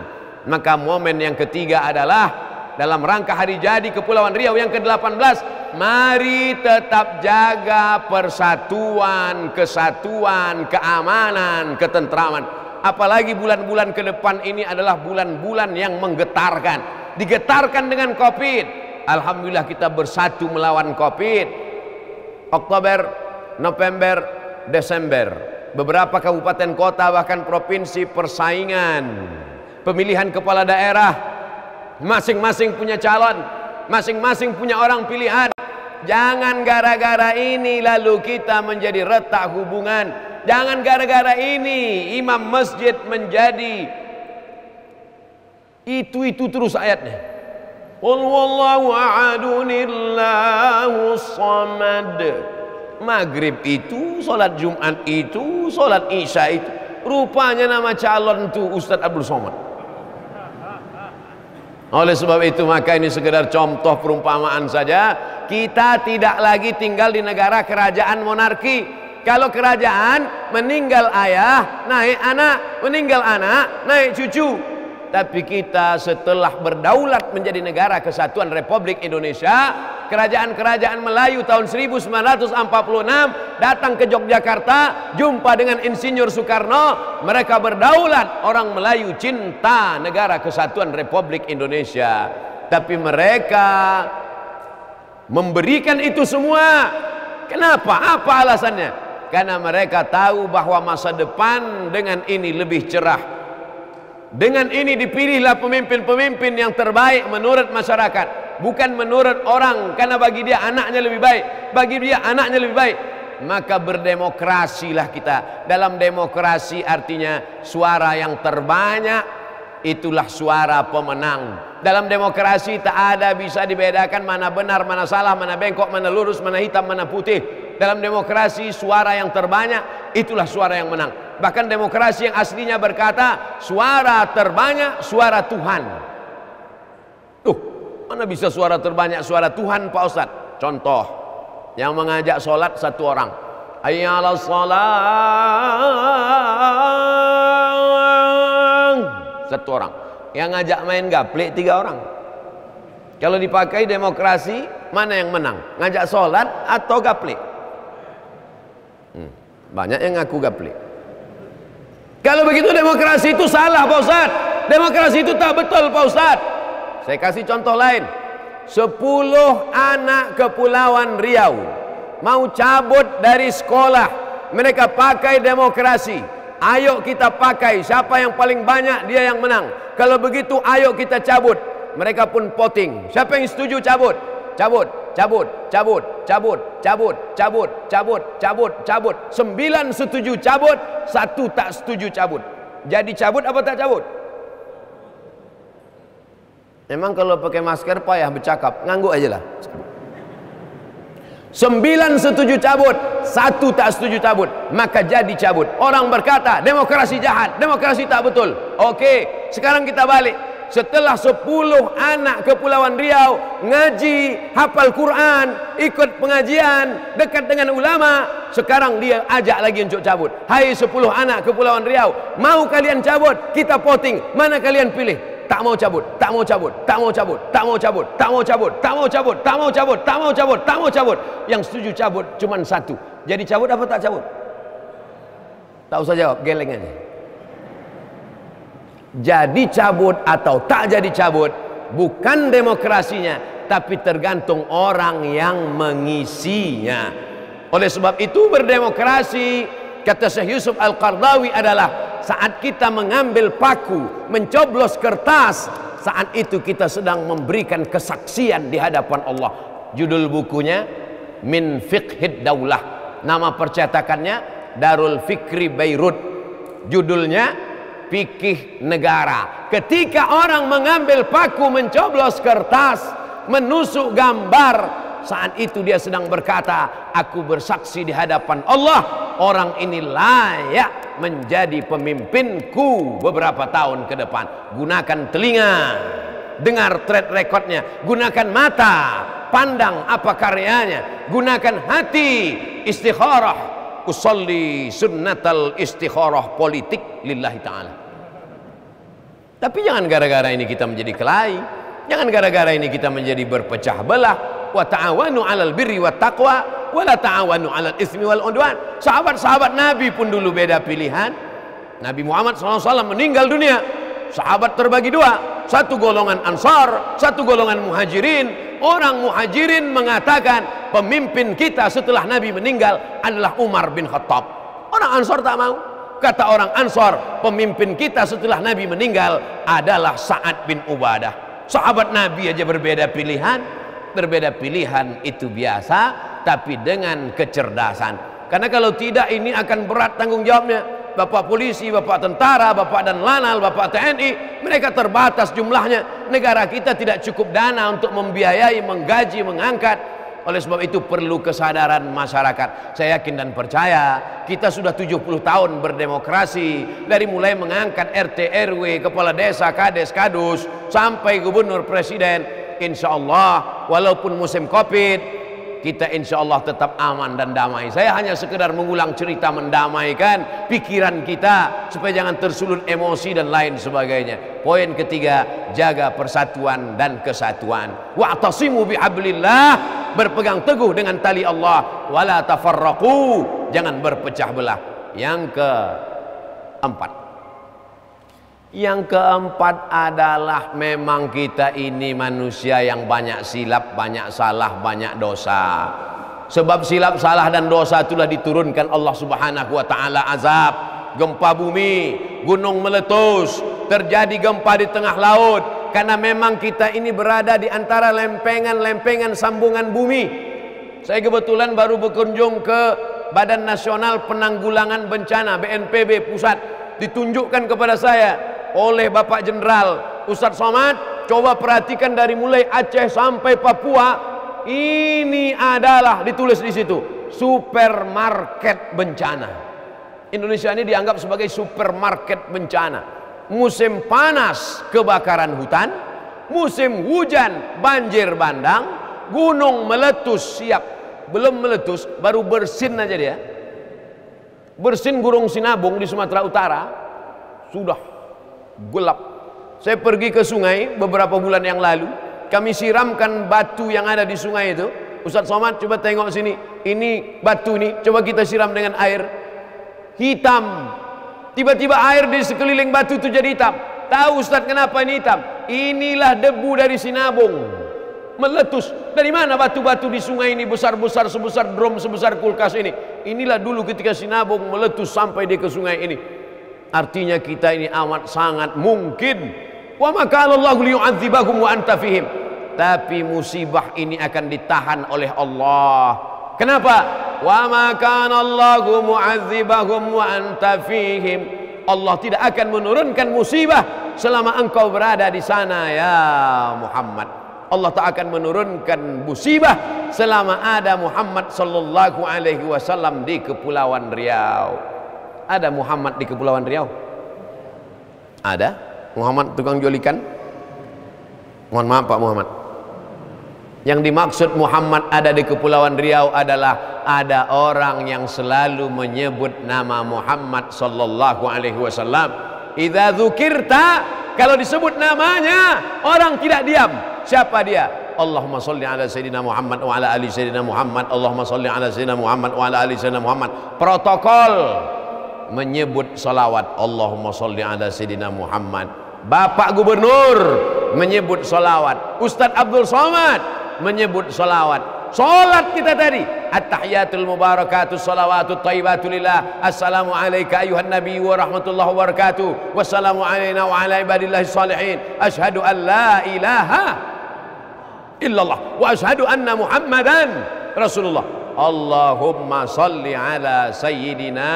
Maka momen yang ketiga adalah dalam rangka hari jadi Kepulauan Riau yang ke-18, mari tetap jaga persatuan, kesatuan, keamanan, ketentraman. Apalagi bulan-bulan ke depan ini adalah bulan-bulan yang menggetarkan. Digetarkan dengan Covid. Alhamdulillah kita bersatu melawan Covid. Oktober, November, Desember, beberapa kabupaten kota bahkan provinsi persaingan pemilihan kepala daerah, masing-masing punya calon, masing-masing punya orang pilihan. Jangan gara-gara ini lalu kita menjadi retak hubungan. Jangan gara-gara ini imam masjid menjadi itu terus ayatnya. Qul wallahu ahadunillahu samad. Maghrib itu, sholat Jumat itu, sholat Isya itu, rupanya nama calon itu Ustadz Abdul Somad. Oleh sebab itu maka ini sekedar contoh perumpamaan saja. Kita tidak lagi tinggal di negara kerajaan monarki. Kalau kerajaan meninggal ayah, naik anak, meninggal anak, naik cucu. Tapi kita setelah berdaulat menjadi negara kesatuan Republik Indonesia, kerajaan-kerajaan Melayu tahun 1946 datang ke Yogyakarta, jumpa dengan Insinyur Soekarno, mereka berdaulat. Orang Melayu cinta negara kesatuan Republik Indonesia, tapi mereka memberikan itu semua. Kenapa? Apa alasannya? Karena mereka tahu bahwa masa depan dengan ini lebih cerah. Dengan ini dipilihlah pemimpin-pemimpin yang terbaik menurut masyarakat, bukan menurut orang, karena bagi dia anaknya lebih baik, bagi dia anaknya lebih baik. Maka berdemokrasilah kita. Dalam demokrasi artinya suara yang terbanyak itulah suara pemenang. Dalam demokrasi tak ada bisa dibedakan mana benar, mana salah, mana bengkok, mana lurus, mana hitam, mana putih. Dalam demokrasi suara yang terbanyak itulah suara yang menang. Bahkan demokrasi yang aslinya berkata suara terbanyak suara Tuhan. Mana bisa suara terbanyak suara Tuhan Pak Ustadz? Contoh, yang mengajak sholat satu orang, hayya 'alas shalah, satu orang. Yang ngajak main gaplek 3 orang. Kalau dipakai demokrasi, mana yang menang? Ngajak sholat atau gaplek? Banyak yang ngaku gaplek. Kalau begitu demokrasi itu salah Pak Ustadz. Demokrasi itu tak betul Pak Ustadz. Saya kasih contoh lain. 10 anak Kepulauan Riau mau cabut dari sekolah, mereka pakai demokrasi. Ayo kita pakai, siapa yang paling banyak dia yang menang. Kalau begitu ayo kita cabut. Mereka pun voting. Siapa yang setuju cabut? Cabut, cabut, cabut, cabut, cabut, cabut, cabut, cabut, cabut. 9 setuju cabut, 1 tak setuju cabut. Jadi cabut apa tak cabut? Memang kalau pakai masker payah bercakap, ngangguk aja lah. 9 setuju cabut, 1 tak setuju cabut, maka jadi cabut. Orang berkata demokrasi jahat, demokrasi tak betul. Oke, sekarang kita balik. Setelah 10 anak Kepulauan Riau ngaji, hafal Quran, ikut pengajian, dekat dengan ulama, sekarang dia ajak lagi untuk cabut. Hai 10 anak Kepulauan Riau, mau kalian cabut? Kita voting, mana kalian pilih? Tak mau cabut, tak mau cabut, tak mau cabut, tak mau cabut, tak mau cabut, tak mau cabut, tak mau cabut, tak mau cabut, tak mau cabut. Yang setuju cabut cuma 1. Jadi cabut apa tak cabut? Tak usah jawab, geleng aja. Jadi cabut atau tak jadi cabut bukan demokrasinya, tapi tergantung orang yang mengisinya. Oleh sebab itu berdemokrasi, kata Syekh Yusuf Al-Qardawi, adalah saat kita mengambil paku, mencoblos kertas, saat itu kita sedang memberikan kesaksian di hadapan Allah. Judul bukunya Min Fiqhid Daulah, nama percetakannya Darul Fikri Beirut, judulnya Fikih Negara. Ketika orang mengambil paku, mencoblos kertas, menusuk gambar, saat itu dia sedang berkata, aku bersaksi di hadapan Allah, orang ini layak menjadi pemimpinku beberapa tahun ke depan. Gunakan telinga, dengar track recordnya. Gunakan mata, pandang apa karyanya. Gunakan hati, istikharah. Usolli sunnatal istikharah politik lillahi ta'ala. Tapi jangan gara-gara ini kita menjadi kelahi. Jangan gara-gara ini kita menjadi berpecah belah. Wa ta'awanu 'alal birri wat taqwa wa la ta'awanu 'alal itsmi wal 'udwan. Sahabat-sahabat Nabi pun dulu beda pilihan. Nabi Muhammad SAW meninggal dunia, sahabat terbagi dua, satu golongan Ansar, satu golongan Muhajirin. Orang Muhajirin mengatakan pemimpin kita setelah Nabi meninggal adalah Umar bin Khattab. Orang Ansar tak mau. Kata orang Ansar, pemimpin kita setelah Nabi meninggal adalah Sa'ad bin Ubadah. Sahabat Nabi aja berbeda pilihan. Berbeda pilihan itu biasa, tapi dengan kecerdasan. Karena kalau tidak ini akan berat tanggung jawabnya. Bapak polisi, bapak tentara, bapak dan lanal, bapak TNI, mereka terbatas jumlahnya. Negara kita tidak cukup dana untuk membiayai, menggaji, mengangkat. Oleh sebab itu perlu kesadaran masyarakat. Saya yakin dan percaya kita sudah 70 tahun berdemokrasi, dari mulai mengangkat RT RW, kepala desa, kades, kadus, sampai gubernur, presiden. Insya Allah walaupun musim Covid, kita insya Allah tetap aman dan damai. Saya hanya sekedar mengulang cerita, mendamaikan pikiran kita supaya jangan tersulut emosi dan lain sebagainya. Poin ketiga, jaga persatuan dan kesatuan. Wa'tasimu bihablillah, berpegang teguh dengan tali Allah. Wala tafarraqu, jangan berpecah belah. Yang keempat adalah memang kita ini manusia yang banyak silap, banyak salah, banyak dosa. Sebab silap, salah dan dosa itulah diturunkan Allah Subhanahu wa taala azab, gempa bumi, gunung meletus, terjadi gempa di tengah laut, karena memang kita ini berada di antara lempengan-lempengan sambungan bumi. Saya kebetulan baru berkunjung ke Badan Nasional Penanggulangan Bencana BNPB pusat, ditunjukkan kepada saya oleh Bapak Jenderal Ustadz Somad. Coba perhatikan dari mulai Aceh sampai Papua, ini adalah ditulis di situ supermarket bencana. Indonesia ini dianggap sebagai supermarket bencana. Musim panas kebakaran hutan, musim hujan banjir bandang, gunung meletus siap, belum meletus baru bersin aja dia. Bersin Gunung Sinabung di Sumatera Utara sudah gelap. Saya pergi ke sungai beberapa bulan yang lalu, kami siramkan batu yang ada di sungai itu. Ustadz Somad, coba tengok sini, ini batu ini, coba kita siram dengan air, hitam. Tiba-tiba air di sekeliling batu itu jadi hitam. Tahu Ustadz kenapa ini hitam? Inilah debu dari Sinabung meletus. Dari mana batu-batu di sungai ini besar-besar, sebesar drum, sebesar kulkas ini? Inilah dulu ketika Sinabung meletus sampai dia ke sungai ini. Artinya kita ini amat sangat mungkin, wa maka Allahu liyu'adzibahum wa anta fihim, tapi musibah ini akan ditahan oleh Allah. Kenapa? Wa maka Allahu mu'adzibahum wa anta fihim, Allah tidak akan menurunkan musibah selama engkau berada di sana ya Muhammad. Allah tak akan menurunkan musibah selama ada Muhammad sallallahu alaihi wasallam di Kepulauan Riau. Ada Muhammad di Kepulauan Riau? Ada? Muhammad tukang jual ikan? Mohon maaf Pak Muhammad. Yang dimaksud Muhammad ada di Kepulauan Riau adalah ada orang yang selalu menyebut nama Muhammad sallallahu alaihi wasallam. Idza dzukirta, kalau disebut namanya orang tidak diam. Siapa dia? Allahumma sholli ala sayyidina Muhammad wa ala ali sayyidina Muhammad. Allahumma sholli ala sayyidina Muhammad wa ala ali sayyidina Muhammad. Protokol menyebut salawat, Allahumma sholli ala sayyidina Muhammad. Bapak Gubernur menyebut salawat, Ustadz Abdul Somad menyebut salawat. Salat kita tadi at-tahiyatul mubarakatus salawatut thayyibatu lillah. Assalamu alayka ayuhan nabiy wa rahmatullahi wa barakatuh. Wassalamu alayna wa ala ibadillahi salihin. Asyhadu an la ilaha illallah wa asyhadu anna Muhammadan Rasulullah. Allahumma salli ala sayyidina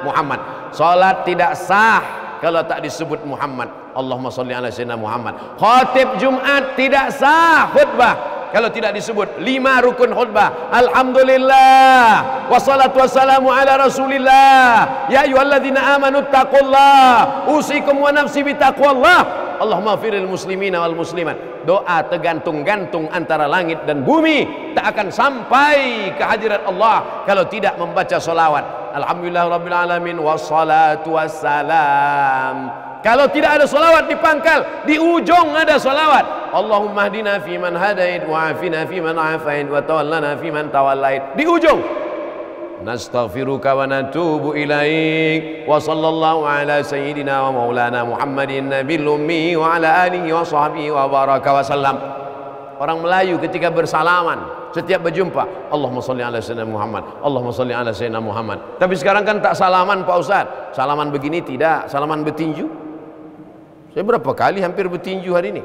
Muhammad. Salat tidak sah kalau tak disebut Muhammad. Allahumma salli ala sayyidina Muhammad. Khatib Jumat tidak sah khutbah kalau tidak disebut 5 rukun khutbah. Alhamdulillah wassalatu wassalamu ala Rasulillah. Ya ayyuhalladzina amanu taqullah usikum wa nafsi bitaqwallah. Allahumma firil muslimina wal muslimat. Doa tergantung-gantung antara langit dan bumi tak akan sampai ke hadirat Allah kalau tidak membaca salawat. Alhamdulillah rabbil alamin wassalatu wassalam. Kalau tidak ada salawat di pangkal, di ujung ada salawat. Allahumma hdina fi man hadait wa afina fi man afait wa tawallana fi man tawallait. Di ujung. Nastaghfiruka wa natubu ilaik wa sallallahu ala sayyidina wa maulana Muhammadin nabil ummi wa ala alihi wa sahbihi wa baraka wa sallam. Orang Melayu ketika bersalaman setiap berjumpa, Allahumma sholli ala sayyidina Muhammad, Allahumma sholli ala sayyidina Muhammad. Tapi sekarang kan tak salaman Pak Ustaz. Salaman begini tidak, salaman bertinju. Saya berapa kali hampir bertinju hari ini.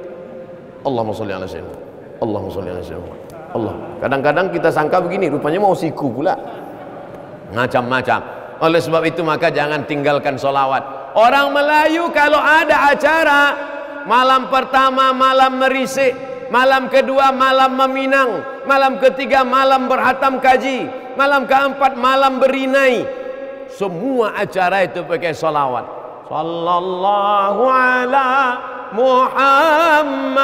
Allahumma sholli ala sayyidina, Allahumma sholli ala sayyidina Muhammad. Allah. Kadang-kadang kita sangka begini, rupanya mau siku pula. Macam-macam. Oleh sebab itu maka jangan tinggalkan solawat. Orang Melayu kalau ada acara, malam pertama malam merisik, malam kedua malam meminang, malam ketiga malam berhatam kaji, malam keempat malam berinai, semua acara itu pakai solawat. Sallallahu ala Muhammad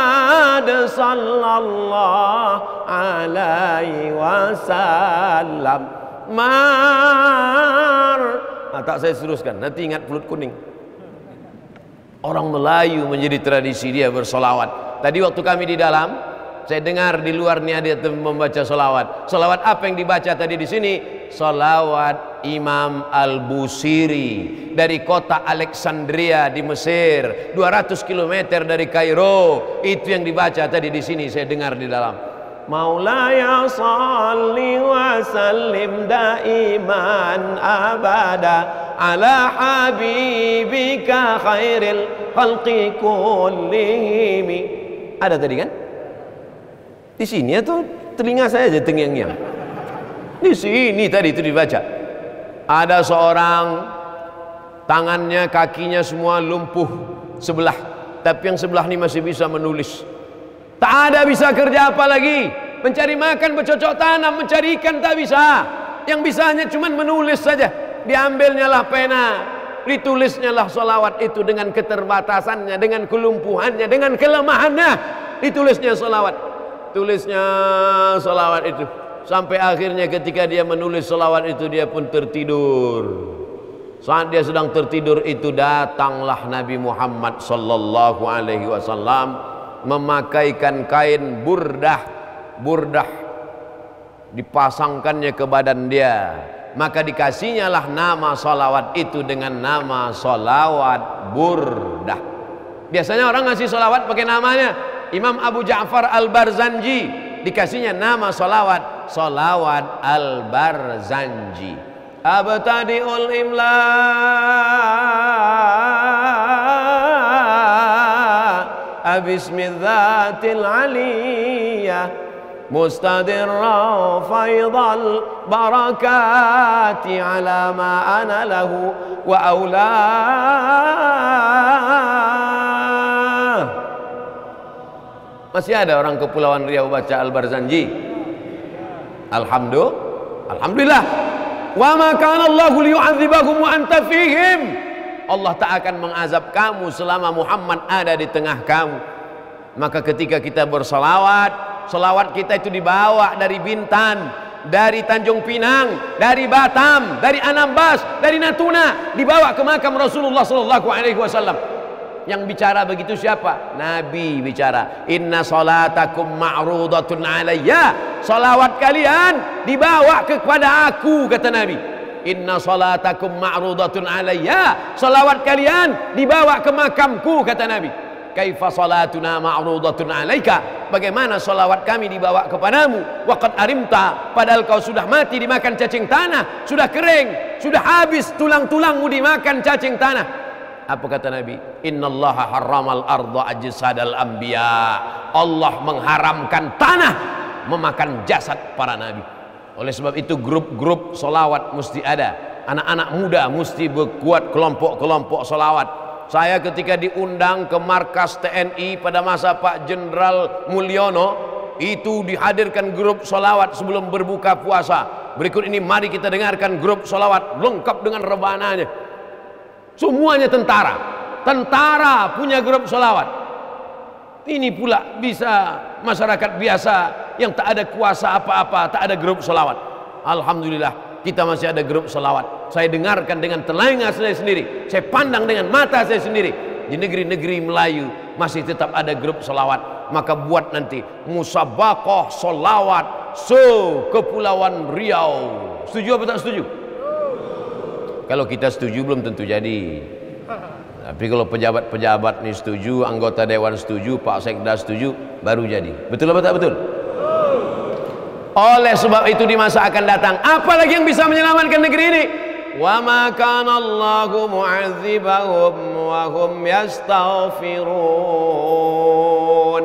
sallallahu alaihi wasallam. Tak saya teruskan, nanti ingat pelut kuning. Orang Melayu menjadi tradisi dia bersolawat. Tadi waktu kami di dalam, saya dengar di luar ni ada membaca solawat. Solawat apa yang dibaca tadi di sini? Solawat Imam Al-Busiri dari kota Alexandria di Mesir, 200 km dari Kairo. Itu yang dibaca tadi di sini, saya dengar di dalam. Maulaya salli wa sallim daiman abada ala habibika khairil khalqi kullihim. Ada tadi kan? Di sini atau telinga saya aja tengyang-yang? Di sini tadi itu dibaca. Ada seorang tangannya, kakinya semua lumpuh sebelah, tapi yang sebelah ini masih bisa menulis. Tak ada bisa kerja apa lagi, mencari makan, bercocok tanam, mencari ikan tak bisa. Yang bisa hanya cuma menulis saja. Diambilnya lah pena, ditulisnya lah solawat itu dengan keterbatasannya, dengan kelumpuhannya, dengan kelemahannya. Ditulisnya solawat, tulisnya solawat itu. Sampai akhirnya ketika dia menulis solawat itu, dia pun tertidur. Saat dia sedang tertidur itu, datanglah Nabi Muhammad sallallahu alaihi wasallam memakaikan kain burdah dipasangkannya ke badan dia, maka dikasihnya lah nama salawat itu dengan nama salawat burdah. Biasanya orang ngasih salawat pakai namanya. Imam Abu Ja'far Al-Barzanji dikasihnya nama salawat Al-Barzanji. Abtadi'ul imla bismidzatil aliyah mustadirra faidal barakati ala ma ana lahu wa aula. Masih ada orang Kepulauan Riau baca Al-Barzanji? Alhamdulillah. Wa ma kana Allahu liyu'adzibahum wa anta fihim. Allah tak akan mengazab kamu selama Muhammad ada di tengah kamu. Maka ketika kita bersalawat, salawat kita itu dibawa dari Bintan, dari Tanjung Pinang, dari Batam, dari Anambas, dari Natuna, dibawa ke makam Rasulullah sallallahu alaihi wasallam. Yang bicara begitu siapa? Nabi bicara. Inna salatakum ma'rudatun alayya. Salawat kalian dibawa kepada aku, kata Nabi. Inna salatakum ma'rudatun alayya. Salawat kalian dibawa ke makamku, kata Nabi. Kaifa salatuna ma'rudatun alayka. bagaimana solawat kami dibawa kepadamu. Waqad arimta, padahal kau sudah mati dimakan cacing tanah, sudah kering, sudah habis tulang-tulangmu dimakan cacing tanah. Apa kata Nabi? Innallaha harramal arda ajsadal anbiya. Allah mengharamkan tanah memakan jasad para nabi. Oleh sebab itu grup-grup solawat mesti ada. Anak-anak muda mesti berbuat kelompok-kelompok solawat. Saya ketika diundang ke markas TNI pada masa Pak Jenderal Mulyono, itu dihadirkan grup solawat sebelum berbuka puasa. Berikut ini mari kita dengarkan grup solawat lengkap dengan rebananya. Semuanya tentara. Tentara punya grup solawat. Ini pula bisa masyarakat biasa yang tak ada kuasa apa-apa, tak ada grup solawat. Alhamdulillah kita masih ada grup salawat. Saya dengarkan dengan telinga saya sendiri, saya pandang dengan mata saya sendiri. Di negeri-negeri Melayu masih tetap ada grup salawat. Maka buat nanti musabaqah salawat se-Kepulauan Riau. Setuju apa tak setuju? Kalau kita setuju belum tentu jadi. Tapi kalau pejabat-pejabat ni setuju, anggota dewan setuju, Pak Sekda setuju, baru jadi. Betul apa tak betul? Oleh sebab itu di masa akan datang, apa lagi yang bisa menyelamatkan negeri ini? Wa ma kana Allahu mu'adzibahum wa hum yastaghfirun.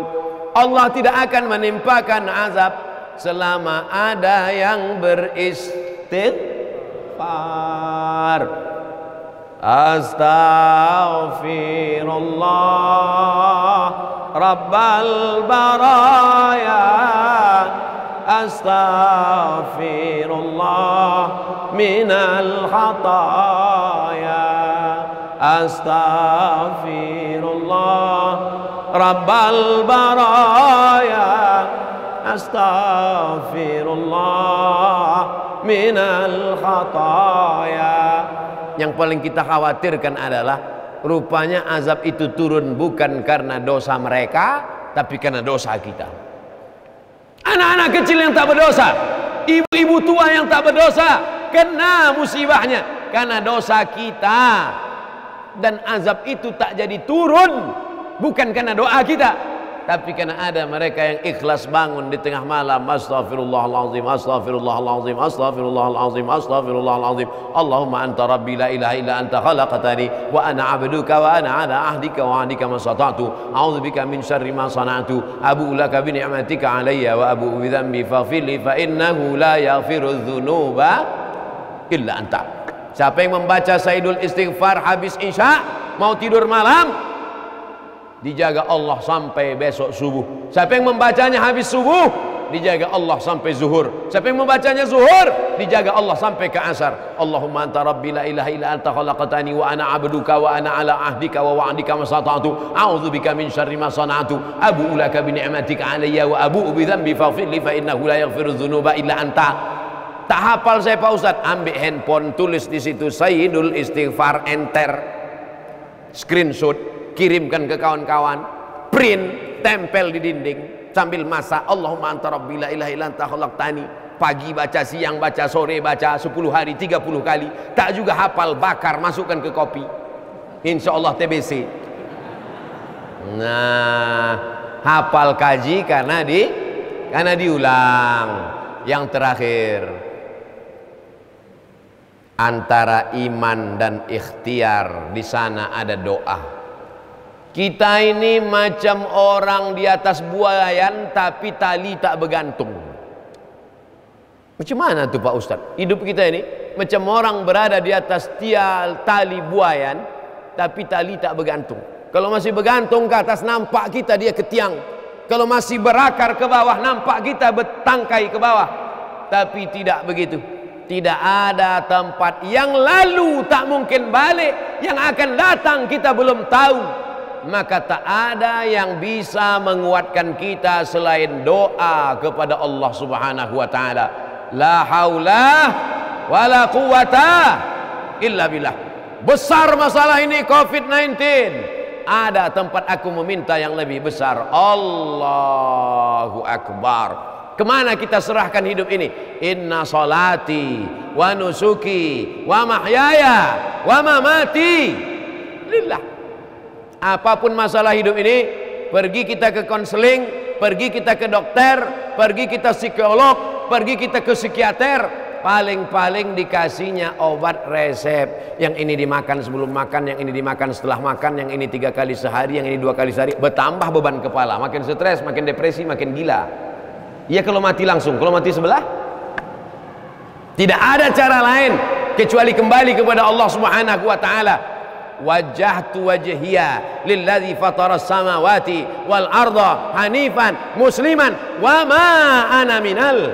Allah tidak akan menimpakan azab selama ada yang beristighfar. Astaghfirullah Rabbal baraya. Astaghfirullah minal khataya. Astaghfirullah Rabbal baraya. Astaghfirullah minal khataya. Yang paling kita khawatirkan adalah rupanya azab itu turun bukan karena dosa mereka, tapi karena dosa kita. Anak-anak kecil yang tak berdosa, ibu-ibu tua yang tak berdosa, kena musibahnya karena dosa kita. Dan azab itu tak jadi turun bukan karena doa kita, tapi karena ada mereka yang ikhlas bangun di tengah malam. Astaghfirullahalazim, astaghfirullahalazim, astaghfirullahalazim, astaghfirullahalazim. Allahumma anta rabbi la ilaha illa anta khalaqtani wa ana abduka wa ana ala ahdika wa ahdika masata'tu. A'udzubika min syarri ma sana'tu. Abu'u laka bi ni'matika alayya wa abu'u bi dhanbi faghfir li fa innahu la yaghfiru dzunuba illa anta. Siapa yang membaca Sayyidul Istighfar habis Isya mau tidur malam, dijaga Allah sampai besok subuh. Siapa yang membacanya habis subuh, dijaga Allah sampai zuhur. Siapa yang membacanya zuhur, dijaga Allah sampai ke asar. Allahumma anta rabbi la ilaha illa anta khalaqtani wa ana abduka wa ana ala ahdika wa wa'dika masata'tu. A'udzubika min syarri ma sana'tu. Abu'u laka bi ni'matika alayya wa abu'u bi dhanbi faghfir li fa innahu la yaghfiru dzunuba illa anta. Tak hafal saya Pak Ustaz, ambil handphone, tulis di situ Sayyidul Istighfar, enter, screenshot, kirimkan ke kawan-kawan, print, tempel di dinding sambil masak. Allahumma anta rabbi la ilaha illa anta khalaqtani. Pagi baca, siang baca, sore baca, 10 hari 30 kali. Tak juga hafal, bakar, masukkan ke kopi, insya Allah TBC. Nah, hafal kaji karena diulang. Yang terakhir, antara iman dan ikhtiar, di sana ada doa. Kita ini macam orang di atas buayan tapi tali tak bergantung. Macam mana tuh Pak Ustaz? Hidup kita ini macam orang berada di atas tali buayan tapi tali tak bergantung. Kalau masih bergantung ke atas, nampak kita dia ke tiang. Kalau masih berakar ke bawah, nampak kita bertangkai ke bawah. Tapi tidak begitu. Tidak ada tempat yang lalu tak mungkin balik, yang akan datang kita belum tahu. Maka tak ada yang bisa menguatkan kita selain doa kepada Allah Subhanahu wa taala. La haula wala quwata illa billah. Besar masalah ini COVID-19. Ada tempat aku meminta yang lebih besar. Allahu Akbar. Kemana kita serahkan hidup ini? Inna salati wa nusuki wa mahyaya wa mamati lillah. Apapun masalah hidup ini, pergi kita ke konseling, pergi kita ke dokter, pergi kita psikolog, pergi kita ke psikiater, paling-paling dikasihnya obat resep. Yang ini dimakan sebelum makan, yang ini dimakan setelah makan, yang ini 3 kali sehari, yang ini 2 kali sehari. Bertambah beban kepala, makin stres, makin depresi, makin gila. Ya kalau mati langsung, kalau mati sebelah, tidak ada cara lain kecuali kembali kepada Allah Subhanahu wa taala. Wajjahtu wajhiya lilladzi fatara samawati wal arda hanifan musliman wa ma ana minal.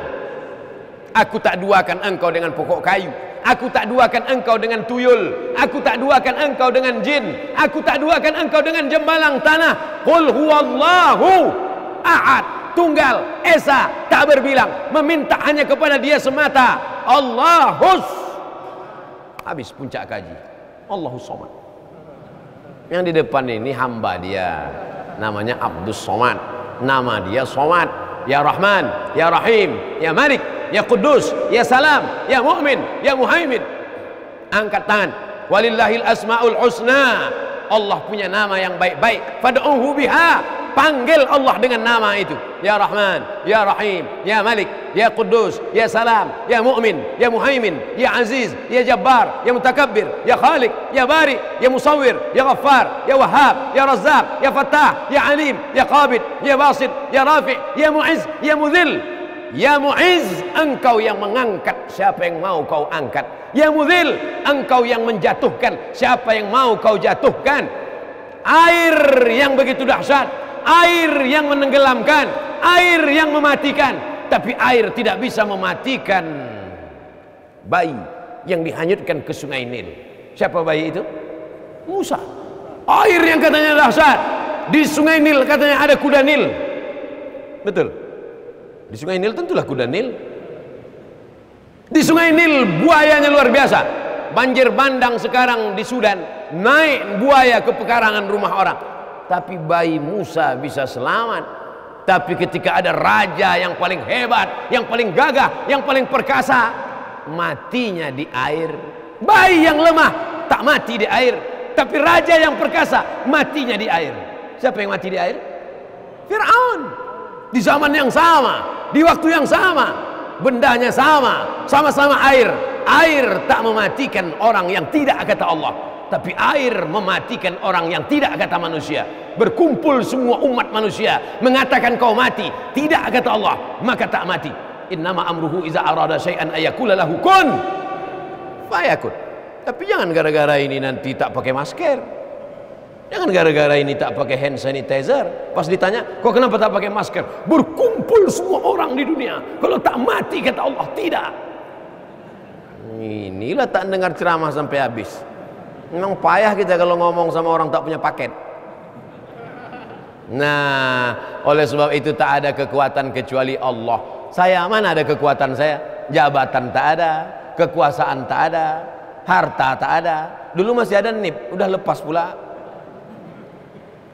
Aku tak duakan engkau dengan pokok kayu, aku tak duakan engkau dengan tuyul, aku tak duakan engkau dengan jin, aku tak duakan engkau dengan jembalang tanah. Qul huwallahu ahad, tunggal esa, tak berbilang, meminta hanya kepada Dia semata. Allahus, habis puncak kaji. Allahus Somad. Yang di depan ini hamba Dia, namanya Abdus Somad, nama Dia Somad. Ya Rahman, Ya Rahim, Ya Malik, Ya Kudus, Ya Salam, Ya Mu'min, Ya Muhaimin. Angkat tangan. Walillahil asma'ul husna. Allah punya nama yang baik-baik. Fad'uhu biha. Panggil Allah dengan nama itu. Ya Rahman, Ya Rahim, Ya Malik, Ya Kudus, Ya Salam, Ya Mu'min, Ya Muhaimin, Ya Aziz, Ya Jabbar, Ya Mutakabbir, Ya Khalik, Ya Bari, Ya Musawwir, Ya Ghaffar, Ya Wahhab, Ya Razzaq, Ya Fattah, Ya Alim, Ya Qabid, Ya Basit, Ya Rafi', Ya Mu'izz, Ya Mudhil. Ya Mu'izz, engkau yang mengangkat, siapa yang mau kau angkat. Ya Mudhil, engkau yang menjatuhkan, siapa yang mau kau jatuhkan. Air yang begitu dahsyat, air yang menenggelamkan, air yang mematikan, tapi air tidak bisa mematikan bayi yang dihanyutkan ke sungai Nil. Siapa bayi itu? Musa. Air yang katanya dahsyat, di sungai Nil katanya ada kuda Nil. Betul. Di sungai Nil tentulah kuda Nil. Di sungai Nil buayanya luar biasa. Banjir bandang sekarang di Sudan, naik buaya ke pekarangan rumah orang. Tapi bayi Musa bisa selamat. Tapi ketika ada raja yang paling hebat, yang paling gagah, yang paling perkasa, matinya di air. Bayi yang lemah tak mati di air, tapi raja yang perkasa matinya di air. Siapa yang mati di air? Fir'aun. Di zaman yang sama, di waktu yang sama, bendanya sama, sama-sama air. Air tak mematikan orang yang tidak kata Allah, tapi air mematikan orang yang tidak kata manusia. Berkumpul semua umat manusia mengatakan kau mati, tidak kata Allah, maka tak mati. Innama amruhu iza arada syai'an ayakula lahu kun fayakun. Tapi jangan gara-gara ini nanti tak pakai masker, jangan gara-gara ini tak pakai hand sanitizer. Pas ditanya, kok kenapa tak pakai masker? Berkumpul semua orang di dunia, kalau tak mati kata Allah tidak. Inilah tak dengar ceramah sampai habis. Memang payah kita kalau ngomong sama orang tak punya paket. Nah, oleh sebab itu tak ada kekuatan kecuali Allah. Saya mana ada kekuatan saya? Jabatan tak ada, kekuasaan tak ada, harta tak ada. Dulu masih ada NIP, udah lepas pula.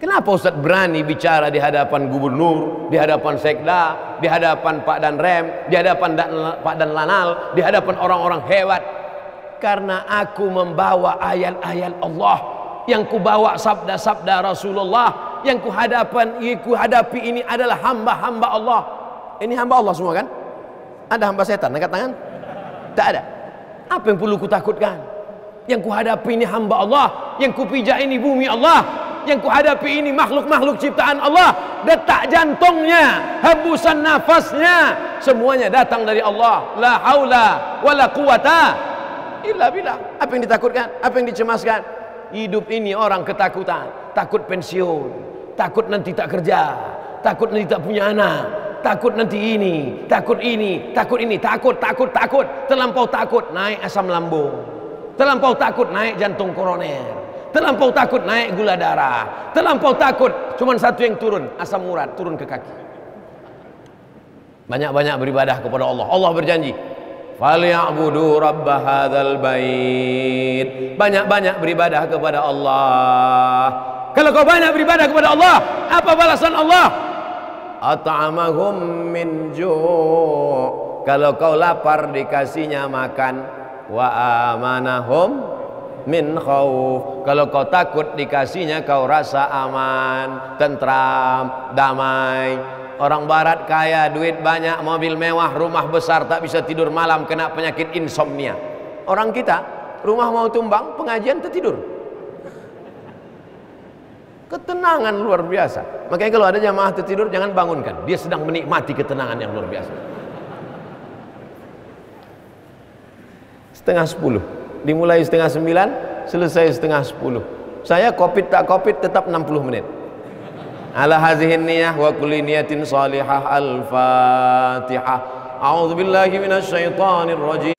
Kenapa Ustaz berani bicara di hadapan gubernur, di hadapan sekda, di hadapan Pak Danrem, di hadapan Pak Danlanal, di hadapan orang-orang hebat? Karena aku membawa ayat-ayat Allah, yang kubawa sabda-sabda Rasulullah, yang kuhadapi ini adalah hamba-hamba Allah. Ini hamba Allah semua kan? Ada hamba setan angkat tangan? Tak ada. Apa yang perlu kutakutkan? Yang kuhadapi ini hamba Allah, yang kupijak ini bumi Allah, yang kuhadapi ini makhluk-makhluk ciptaan Allah. Detak jantungnya, hembusan nafasnya, semuanya datang dari Allah. La haula wala quwata illa billah. Apa yang ditakutkan? Apa yang dicemaskan? Hidup ini orang ketakutan, takut pensiun, takut nanti tak kerja, takut nanti tak punya anak, takut nanti ini, takut ini, takut ini, takut, terlampau takut naik asam lambung, terlampau takut naik jantung koroner, terlampau takut naik gula darah, terlampau takut cuman satu yang turun, asam urat turun ke kaki. Banyak-banyak beribadah kepada Allah. Allah berjanji, falyabudu rabb hadzal bait. Banyak-banyak beribadah kepada Allah. Kalau kau banyak beribadah kepada Allah, apa balasan Allah? At'amahum min ju'. Kalau kau lapar dikasihnya makan. Wa amanahum min khauf. Kalau kau takut dikasihnya kau rasa aman, tentram, damai. Orang barat kaya, duit banyak, mobil mewah, rumah besar, tak bisa tidur malam, kena penyakit insomnia. Orang kita, rumah mau tumbang, pengajian tertidur. Ketenangan luar biasa. Makanya kalau ada jamaah tertidur, jangan bangunkan. Dia sedang menikmati ketenangan yang luar biasa. 8:30. Dimulai 8:30, selesai 8:30. Saya covid tak covid tetap 60 menit. Ala hazihin niyah wa kulli niyatin salihah. Al-Fatihah. A'udzu billahi minasyaitonir rajim.